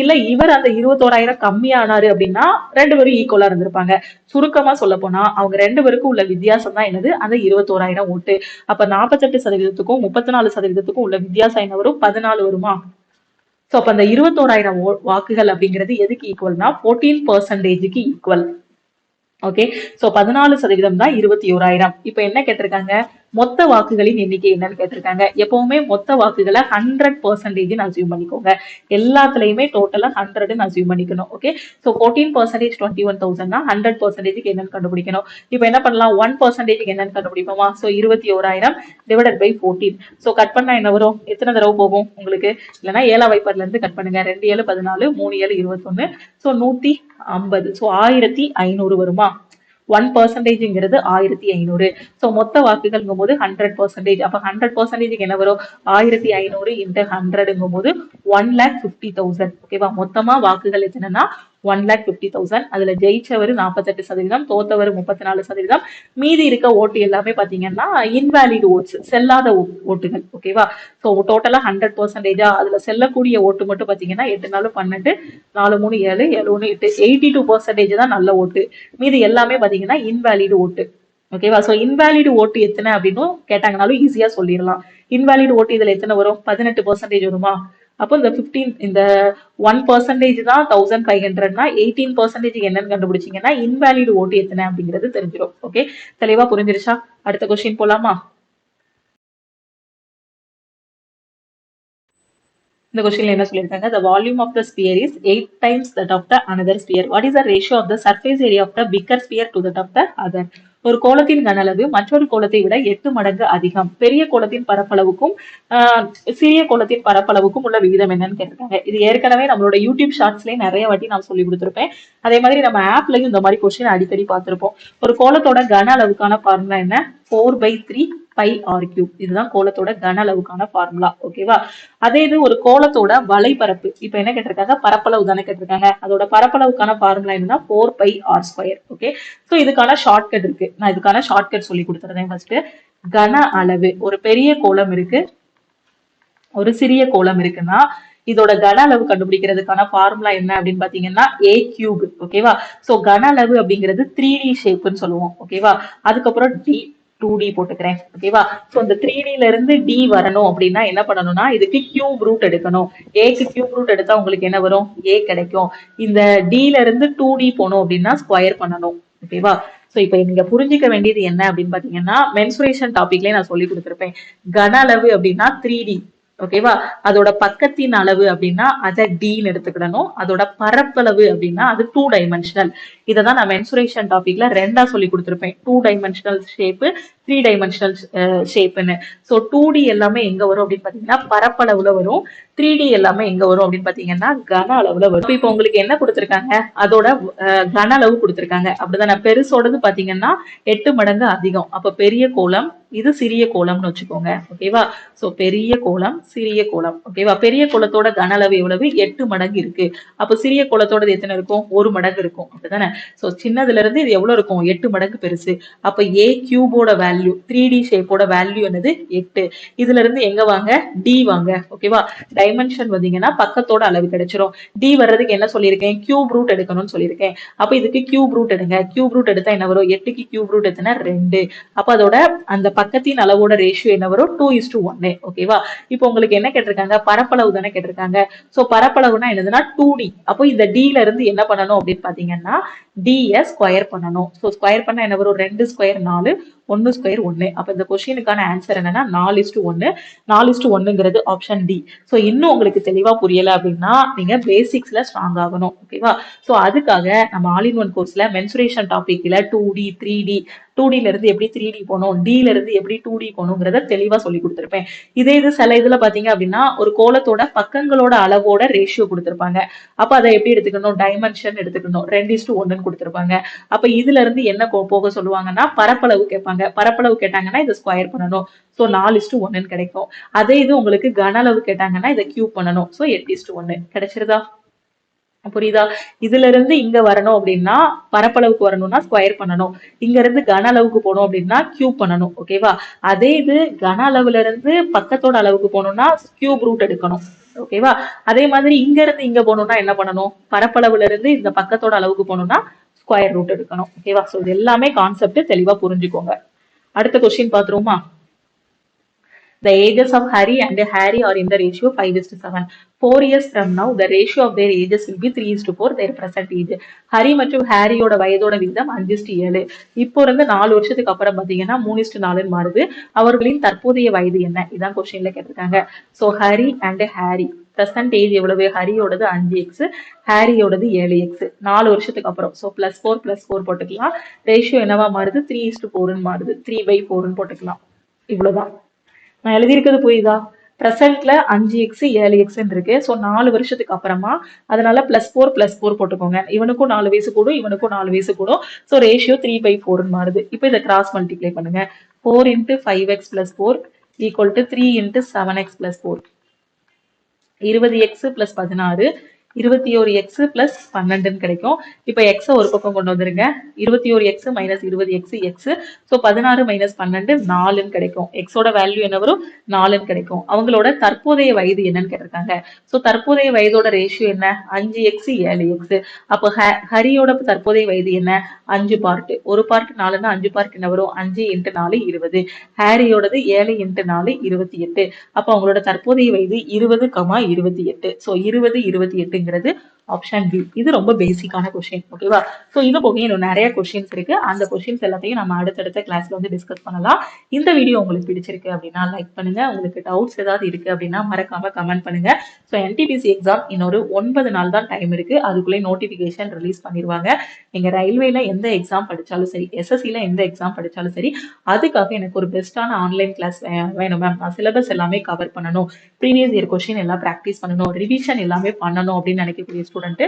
இல்ல இவர் அந்த 21,000 கம்மியானாரு அப்படின்னா 2 பேரும் ஈக்குவலா இருந்திருப்பாங்க. சுருக்கமா சொல்ல போனா அவங்க 2 பேருக்கும் உள்ள வித்தியாசம் தான் என்னது? அந்த 21,000 ஓட்டு. அப்ப 48%க்கும் 34%க்கும் உள்ள வித்தியாசம் என்ன வரும்? 14 வருமா? சோ அப்ப அந்த 21,000 வாக்குகள் அப்படிங்கிறது எதுக்கு ஈக்குவல்னா 14%க்கு ஈக்குவல். ஓகே, சோ 14% தான் 21,000. இப்ப என்ன கேட்டிருக்காங்க? மொத்த வாக்குகளின் எண்ணிக்கை என்னன்னு கேட்டிருக்காங்க. எப்பவுமே மொத்த வாக்குகளை 100% அசியூம் பண்ணிக்கோங்க. எல்லாத்துலயுமே டோட்டலா 100 அசியூம் பண்ணிக்கணும். ஓகே, சோ 14% 21,000 தான். 100% என்னன்னு கண்டுபிடிக்கணும். இப்ப என்ன பண்ணலாம்? 1% என்னன்னு கண்டுபிடிப்போமா? So 21,000 divided by 14. So cut பண்ணா என்ன வரும்? எத்தனை தடவை போகும் உங்களுக்கு? இல்லைன்னா 7 வைப்பர்ல இருந்து கட் பண்ணுங்க. 2 7 14, 3 7 21. சோ 150. சோ 1,500 வருமா? 1%ங்கிறது 1,500. சோ மொத்த வாக்குகள்ங்கும் போது 100%. அப்ப 100% என்ன வரும்? 1,500 இன்ட்டு 100ங்கும் போது 1,50,000. ஓகேவா? மொத்தமா வாக்குகள் எத்தனைன்னா 1,50,000. அதுல ஜெயிச்சவர் 48%, தோத்தவர் 34%. மீதி இருக்க ஓட்டு எல்லாமே பாத்தீங்கன்னா இன்வாலிட் ஓட்ஸ், செல்லாத ஓட்டுகள். ஓகேவா? சோ டோட்டலா 100%. அதுல செல்லக்கூடிய ஓட்டு மட்டும் பாத்தீங்கன்னா 8 4 12, 4 3 7, 7 1 8, 82% தான் நல்ல ஓட்டு. மீதி எல்லாமே பாத்தீங்கன்னா இன்வாலிட் ஓட்டு. ஓகேவா? சோ இன்வாலிட் ஓட்டு எத்தனை அப்படின்னு கேட்டாங்கனாலும் ஈஸியா சொல்லிடலாம். இன்வாலிட் ஓட்டு இதுல எத்தனை வரும்? 18% வருமா? அப்போ இந்த 1% தான் 1500னா 18% என்னன்னு கண்டுபிடிச்சீங்கன்னா இன்வேலிட் ஓட்டு எத்தனை அப்படிங்கிறது தெரிஞ்சிடும். ஓகே, தெளிவா புரிஞ்சிருச்சா? அடுத்த கொஸ்டின் போலாமா? இந்த கொஸ்டின்ல என்ன சொல்லியிருக்காங்க? The volume of the sphere is 8 times that of the another sphere. What is the ratio of the surface area of the bigger sphere to that of the other? ஒரு கோளத்தின் கன அளவு மற்றொரு கோளத்தை விட 8 மடங்கு அதிகம். பெரிய கோளத்தின் பரப்பளவுக்கும் சிறிய கோளத்தின் பரப்பளவுக்கும் உள்ள விகிதம் என்னன்னு கேட்டிருக்காங்க. இது ஏற்கனவே நம்மளோட யூடியூப் ஷார்ட்ஸ்லயே நிறைய வாட்டி நான் சொல்லி கொடுத்துருப்பேன். அதே மாதிரி நம்ம ஆப்லயும் இந்த மாதிரி கொஸ்டின் அடிக்கடி பார்த்திருப்போம். ஒரு கோளத்தோட கன அளவுக்கான ஃபார்முலா என்ன? 4/3 பை ஆர் கியூப். இதுதான் கோளத்தோட கன அளவுக்கான ஃபார்முலா. ஓகேவா? அதே இது ஒரு கோளத்தோட வலைப்பரப்பு, இப்ப என்ன கேட்டிருக்காங்க? பரப்பளவு தானே கேட்டிருக்காங்க. அதோட பரப்பளவுக்கான ஃபார்முலா என்னன்னா 4πr². ஓகே, சோ இதுக்கான ஷார்ட்கட் இருக்கு. நான் இதுக்கான ஷார்ட்கட் சொல்லி கொடுத்துறேன். ஃபர்ஸ்ட் கன அளவு, ஒரு பெரிய கோளம் இருக்கு, ஒரு சிறிய கோளம் இருக்குன்னா இதோட கன அளவு கண்டுபிடிக்கிறதுக்கான ஃபார்முலா என்ன அப்படின்னு பாத்தீங்கன்னா a³. ஓகேவா? சோ கன அளவு அப்படிங்கிறது 3D ஷேப்னு சொல்லுவோம். ஓகேவா? அதுக்கப்புறம் 2D போட்டுக்கிறேன். ஓகேவா? சோ இந்த 3Dல இருந்து D வரணும் அப்படின்னா என்ன பண்ணணும்னா இதுக்கு கியூப் ரூட் எடுக்கணும். ஏக்கு கியூப் ரூட் எடுத்தா உங்களுக்கு என்ன வரும்? A கிடைக்கும். இந்த Dல இருந்து 2D போகணும் அப்படின்னா ஸ்கொயர் பண்ணணும். ஓகேவா? சோ இப்ப நீங்க புரிஞ்சுக்க வேண்டியது என்ன அப்படின்னு பாத்தீங்கன்னா மென்சுரேஷன் டாபிக்லயே நான் சொல்லி கொடுத்திருப்பேன். கன அளவு அப்படின்னா 3D. ஓகேவா? அதோட பக்கத்தின் அளவு அப்படின்னா அதை டீன்னு எடுத்துக்கிடணும். அதோட பரப்பளவு அப்படின்னா அது 2 டைமென்ஷனல். இததான் நான் மென்சுரேஷன் டாபிக்ல ரெண்டா சொல்லி கொடுத்திருப்பேன். 2 டைமென்ஷனல் ஷேப்பு, 3 டைமென்ஷனல் ஷேப்புன்னு. ஸோ 2D எல்லாமே எங்க வரும் அப்படின்னு பாத்தீங்கன்னா பரப்பளவுல வரும். 3D எல்லாமே எங்க வரும் அப்படின்னு பாத்தீங்கன்னா கன அளவுல வரும். இப்போ உங்களுக்கு என்ன கொடுத்திருக்காங்க? அதோட கன அளவு கொடுத்திருக்காங்க. அப்படிதானே? பெருசோடது பாத்தீங்கன்னா 8 மடங்கு அதிகம். அப்ப பெரிய கோளம், இது சிறிய கோளம்னு வச்சுக்கோங்க. ஓகேவா? சோ பெரிய கோளம், சிறிய கோளம். ஓகேவா? பெரிய கோளத்தோட கன அளவு எவ்வளவு? 8 மடங்கு இருக்கு. அப்ப சிறிய கோளத்தோட எத்தனை இருக்கும்? 1 மடங்கு இருக்கும். அப்படிதானே? சோ சின்னதுல இருந்து இது எவ்வளவு இருக்கும்? 8 மடங்கு பெருசு. அப்ப a³ வேல்யூ, 3D ஷேப்போட வேல்யூ என்னது? 8. இதுல இருந்து எங்க வாங்க? D வாங்க. ஓகேவா? டைமென்ஷன் வந்தீங்கன்னா பக்கத்தோட அளவு கிடைச்சிரும். D வர்றதுக்கு என்ன சொல்லியிருக்கேன்? கியூப் ரூட் எடுக்கணும்னு சொல்லியிருக்கேன். அப்ப இதுக்கு கியூப் ரூட் எடுங்க. கியூப் ரூட் எடுத்தா என்ன வரும்? 8க்கு கியூப் ரூட் எத்தனை? 2. அப்ப அதோட அந்த பக்கத்தின் அளவோட ரேஷியோ என்ன வரும்? 2:1. ஓகேவா? இப்போ உங்களுக்கு என்ன கேட்டிருக்காங்க? பரப்பளவு தானே கேட்டிருக்காங்க. சோ பரப்பளவுனா என்னதுன்னா 2D. அப்போ இந்த Dல இருந்து என்ன பண்ணணும் அப்படின்னு பாத்தீங்கன்னா D ஸ்கொயர் பண்ணணும். சோ ஸ்கொயர் பண்ணா என்ன வரும்? 2 ஸ்கொயர் 4, 1 ஸ்கொயர் 1. அப்ப இந்த கொஸ்டினுக்கான ஆன்சர் என்னன்னா 4:1. 4:1ங்கிறது ஆப்ஷன் டி. சோ இன்னும் உங்களுக்கு தெளிவா புரியல அப்படின்னா நீங்க பேசிக்ஸ்ல ஸ்ட்ராங் ஆகணும். ஓகேவா? சோ அதுக்காக நம்ம ஆல் இன் ஒன் கோர்ஸ்ல மென்சுரேஷன் டாபிக்ல 2D 3D, 2Dல இருந்து எப்படி 3D போகணும், Dல இருந்து எப்படி 2D போகணுங்கிறத தெளிவா சொல்லி கொடுத்திருப்பேன். இதே இது சில இதுல பாத்தீங்க அப்படின்னா ஒரு கோலத்தோட பக்கங்களோட அளவோட ரேஷியோ கொடுத்திருப்பாங்க. அப்ப அதை எப்படி எடுத்துக்கணும்? டைமென்ஷன் எடுத்துக்கணும். 2:1 கொடுத்திருப்பாங்க. அப்ப இதுல இருந்து என்ன போக சொல்லுவாங்கன்னா பரப்பளவு கேட்பாங்க. பரப்பளவு கேட்டாங்கன்னா இதை ஸ்கொயர் பண்ணணும். சோ 4:1 கிடைக்கும். அதே இது உங்களுக்கு கன அளவு கேட்டாங்கன்னா இதை கியூப் பண்ணணும். சோ 8:1 கிடைச்சிருதா? புரியுதா? இதுல இருந்து இங்க வரணும் அப்படின்னா பரப்பளவுக்கு வரணும்னா ஸ்கொயர் பண்ணணும். இங்க இருந்து கன அளவுக்கு போகணும் அப்படின்னா கியூப் பண்ணணும். ஓகேவா? அதே இது கன அளவுல இருந்து பக்கத்தோட அளவுக்கு போகணும்னா கியூப் ரூட் எடுக்கணும். ஓகேவா? அதே மாதிரி இங்க இருந்து இங்க போகணும்னா என்ன பண்ணணும்? பரப்பளவுல இருந்து இந்த பக்கத்தோட அளவுக்கு போகணும்னா ஸ்கொயர் ரூட் எடுக்கணும். ஓகேவா? சோ இது எல்லாமே கான்செப்ட் தெளிவா புரிஞ்சுக்கோங்க. அடுத்த question பாத்துருவோமா? The ages of Hari and Harry are in the ratio 5:7. 4 years from now, the ratio of their ages will be 3:4, their present age. Hari மற்றும் ஹாரியோட வயதோட விகிதம் 5:7. இப்போ இருந்து 4 வருஷத்துக்கு அப்புறம் பாத்தீங்கன்னா 3:4 மாறுது. அவர்களின் தற்போதைய வயது என்ன? இதான் கொஸ்டின்ல கேட்டிருக்காங்க. So Hari and Harry present age எவ்வளவு? ஹரியோடது 5x, ஹாரியோடது 7x. 4 வருஷத்துக்கு அப்புறம். சோ +4 போட்டுக்கலாம். ரேஷியோ என்னவா மாறுது? 3:4 மாறுது. 3/4 போட்டுக்கலாம். இவ்வளவுதான். நான் எழுதியிருக்கிறது புரியுதா? பிரசன்ட்ல 5x 7x இருக்கு. சோ 4 வருஷத்துக்கு அப்புறமா அதனால +4 போட்டுக்கோங்க. இவனுக்கும் 4 வயசு கூடும், இவனுக்கும் 4 வயசு கூடும். சோ ரேஷியோ 3/4 மாறுது. இப்போ இதை கிராஸ் மல்டிப்ளை பண்ணுங்க. 4 × 5x + 4 = 3 × 7x + 4. 20x + 16 21x plus 12 கிடைக்கும். இப்ப x ஒரு பக்கம் கொண்டு வந்துருங்க. 21x minus 20x x. So 16 minus 12 4 கிடைக்கும். x ஓட வேல்யூ என்ன வரும்? 4 கிடைக்கும். அவங்களோட தற்போதைய வயது என்னன்னு கேட்டிருக்காங்க. ஸோ தற்போதைய வயதோட ரேஷியோ என்ன? 5x 7x. அப்போ ஹரியோட தற்போதைய வயது என்ன? 5 பார்ட். ஒரு பார்ட் 4ன்னா 5 பார்ட் என்ன வரும்? 5 × 4 20. ஹாரியோடது 7 × 4 28. அப்போ அவங்களோட தற்போதைய வயது 20, 28. ஸோ 20, 28ங்கிறது ஆப்ஷன் பி. இது ரொம்ப பேசிக்கான கொஸ்டின். ஓகேவா? ஸோ இது போக இன்னும் நிறைய கொஸ்டின்ஸ் இருக்கு. அந்த கொஸ்டின்ஸ் எல்லாத்தையும் நம்ம அடுத்தடுத்த கிளாஸ்ல வந்து டிஸ்கஸ் பண்ணலாம். இந்த வீடியோ உங்களுக்கு பிடிச்சிருக்கு அப்படின்னா லைக் பண்ணுங்க. உங்களுக்கு டவுட்ஸ் ஏதாவது இருக்கு அப்படின்னா மறக்காம கமெண்ட் பண்ணுங்க. ஸோ என்டிபிசி எக்ஸாம் இன்னொரு 9 நாள் தான் டைம் இருக்கு. அதுக்குள்ளே நோட்டிபிகேஷன் ரிலீஸ் பண்ணிடுவாங்க. நீங்க ரயில்வேல எந்த எக்ஸாம் படிச்சாலும் சரி, எஸ்எஸ்சில எந்த எக்ஸாம் படிச்சாலும் சரி, அதுக்காக எனக்கு ஒரு பெஸ்டான ஆன்லைன் கிளாஸ் வேணும் மேம். நான் சிலபஸ் எல்லாமே கவர் பண்ணணும், ப்ரீவியஸ் இயர் கொஸ்டின் எல்லாம் ப்ராக்டிஸ் பண்ணணும், ரிவிஷன் எல்லாமே பண்ணணும் அப்படின்னு நினைக்கக்கூடிய ஸ்டூடெண்ட்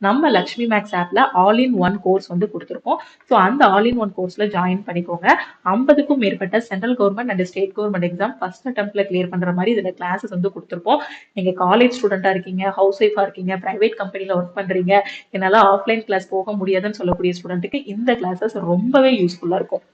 நம்ம லக்ஷ்மி மேக்ஸ் ஆப்ல ஆல் இன் ஒன் கோர்ஸ் வந்து கொடுத்துருக்கோம். ஸோ அந்த ஆல் இன் ஒன் கோர்ஸ்ல ஜாயின் பண்ணிக்கோங்க. 50க்கும் மேற்பட்ட central government and state government exam first அட்டெம்ப்ட்ல கிளியர் பண்ற மாதிரி இதுல கிளாஸஸ் வந்து கொடுத்துருப்போம். நீங்க காலேஜ் ஸ்டூடெண்டா இருக்கீங்க, ஹவுஸ் ஒய்ஃபா இருக்கீங்க, பிரைவேட் கம்பெனில ஒர்க் பண்றீங்க, என்னால ஆஃப்லைன் கிளாஸ் போக முடியாதுன்னு சொல்லக்கூடிய ஸ்டூடெண்ட்டுக்கு இந்த கிளாஸஸ் ரொம்பவே யூஸ்ஃபுல்லா இருக்கும்.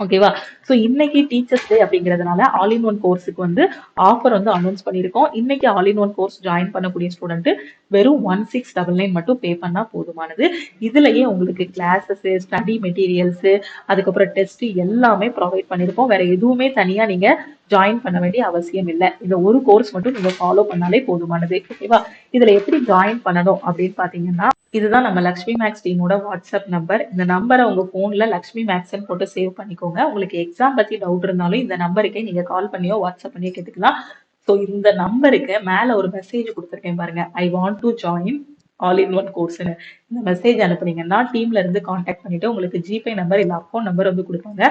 ஓகேவா? ஸோ இன்னைக்கு டீச்சர்ஸ் டே அப்படிங்கிறதுனால ஆல் இன் ஒன் கோர்ஸுக்கு வந்து ஆஃபர் வந்து அனௌன்ஸ் பண்ணியிருக்கோம். இன்னைக்கு all in one course join பண்ணக்கூடிய ஸ்டூடெண்ட் வெறும் 1699 மட்டும் பே பண்ணா போதுமானது. இதுலயே உங்களுக்கு கிளாஸஸ், ஸ்டடி மெட்டீரியல்ஸ், அதுக்கப்புறம் டெஸ்ட் எல்லாமே ப்ரொவைட் பண்ணியிருக்கோம். வேற எதுவுமே தனியா நீங்க ஜாயின் பண்ண வேண்டிய அவசியம் இல்லை. இந்த ஒரு கோர்ஸ் மட்டும் நீங்க ஃபாலோ பண்ணாலே போதுமானது. ஓகேவா? இதுல எப்படி ஜாயின் பண்ணணும் அப்படின்னு பாத்தீங்கன்னா, இதுதான் நம்ம லக்ஷ்மி மேக்ஸ் டீமோட வாட்ஸ்அப் நம்பர். இந்த நம்பரை உங்க போன்ல லக்ஷ்மி மேக்ஸ்ன்னு போட்டு சேவ் பண்ணிக்கோங்க. உங்களுக்கு எக்ஸாம் பத்தி டவுட் இருந்தாலும் இந்த நம்பருக்கே நீங்க கால் பண்ணியோ வாட்ஸ்அப் பண்ணியோ கேட்டுக்கலாம். ஸோ இந்த நம்பருக்கு மேல ஒரு மெசேஜ் கொடுத்துருக்கேன் பாருங்க, I want to join all in one கோர்ஸ்னு. இந்த மெசேஜ் அனுப்புனீங்கன்னா டீம்ல இருந்து கான்டாக்ட் பண்ணிட்டு உங்களுக்கு ஜிபே நம்பர் இல்ல அக்கௌண்ட் நம்பர் வந்து கொடுப்பாங்க.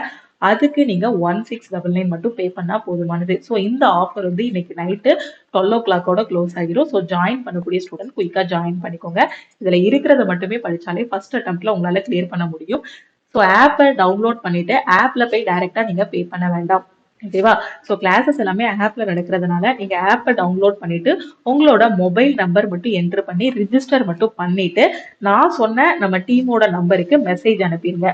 அதுக்கு நீங்க 1699 மட்டும் பே பண்ணா போதுமானது. ஸோ இந்த ஆஃபர் வந்து இன்னைக்கு நைட்டு 12 o'clock க்ளோஸ் ஆகிரும். ஸோ ஜாயின் பண்ணக்கூடிய ஸ்டூடெண்ட் குயிக்கா ஜாயின் பண்ணிக்கோங்க. இதுல இருக்கிறத மட்டுமே படிச்சாலே ஃபர்ஸ்ட் அட்டெம்ப்ட்ல உங்களால கிளியர் பண்ண முடியும். ஸோ ஆப்பை டவுன்லோட் பண்ணிட்டு ஆப்ல போய் டைரக்டா நீங்க பே பண்ண வேண்டாம். ஓகேவா? ஸோ கிளாஸஸ் எல்லாமே ஆப்ல நடக்கிறதுனால நீங்க ஆப்பை டவுன்லோட் பண்ணிட்டு உங்களோட மொபைல் நம்பர் மட்டும் என்டர் பண்ணி ரிஜிஸ்டர் மட்டும் பண்ணிட்டு நான் சொன்ன நம்ம டீமோட நம்பருக்கு மெசேஜ் அனுப்பிடுங்க.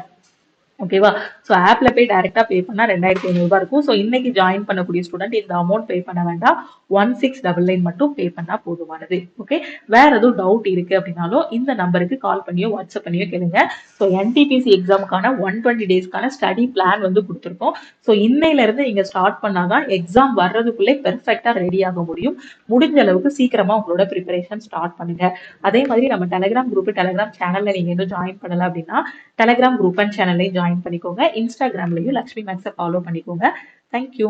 ஓகேவா? ஸோ ஆப்ல போய் டைரக்டா பே பண்ணா 2500 இருக்கும். ஸோ இன்னைக்கு ஜாயின் பண்ணக்கூடிய ஸ்டூடெண்ட் இந்த அமௌண்ட் பே பண்ண வேண்டாம். 1699 மட்டும் பே பண்ணா போதுமானது. ஓகே? வேற எதுவும் டவுட் இருக்கு அப்படின்னாலும் இந்த நம்பருக்கு கால் பண்ணியோ வாட்ஸ்அப் பண்ணியோ கேளுங்க. ஸோ என்டிபிசி எக்ஸாமுக்கான 120 டேஸ்க்கான ஸ்டடி பிளான் வந்து கொடுத்துருக்கோம். ஸோ இன்னையில இருந்து நீங்க ஸ்டார்ட் பண்ணாதான் எக்ஸாம் வர்றதுக்குள்ளே பெர்ஃபெக்டா ரெடி ஆக முடியும். முடிஞ்ச அளவுக்கு சீக்கிரமா உங்களோட ப்ரிப்பரேஷன் ஸ்டார்ட் பண்ணுங்க. அதே மாதிரி நம்ம டெலிகிராம் குரூப், டெலிகிராம் சேனல்ல நீங்க இன்னும் ஜாயின் பண்ணல அப்படின்னா டெலிகிராம் குரூப் அண்ட் சேனல்லையும் ஜாயின் பண்ணிக்கோங்க. இன்ஸ்டாகிராம்லயும் லக்ஷ்மி மேக்ஸை ஃபாலோ பண்ணிக்கோங்க. தேங்க்யூ.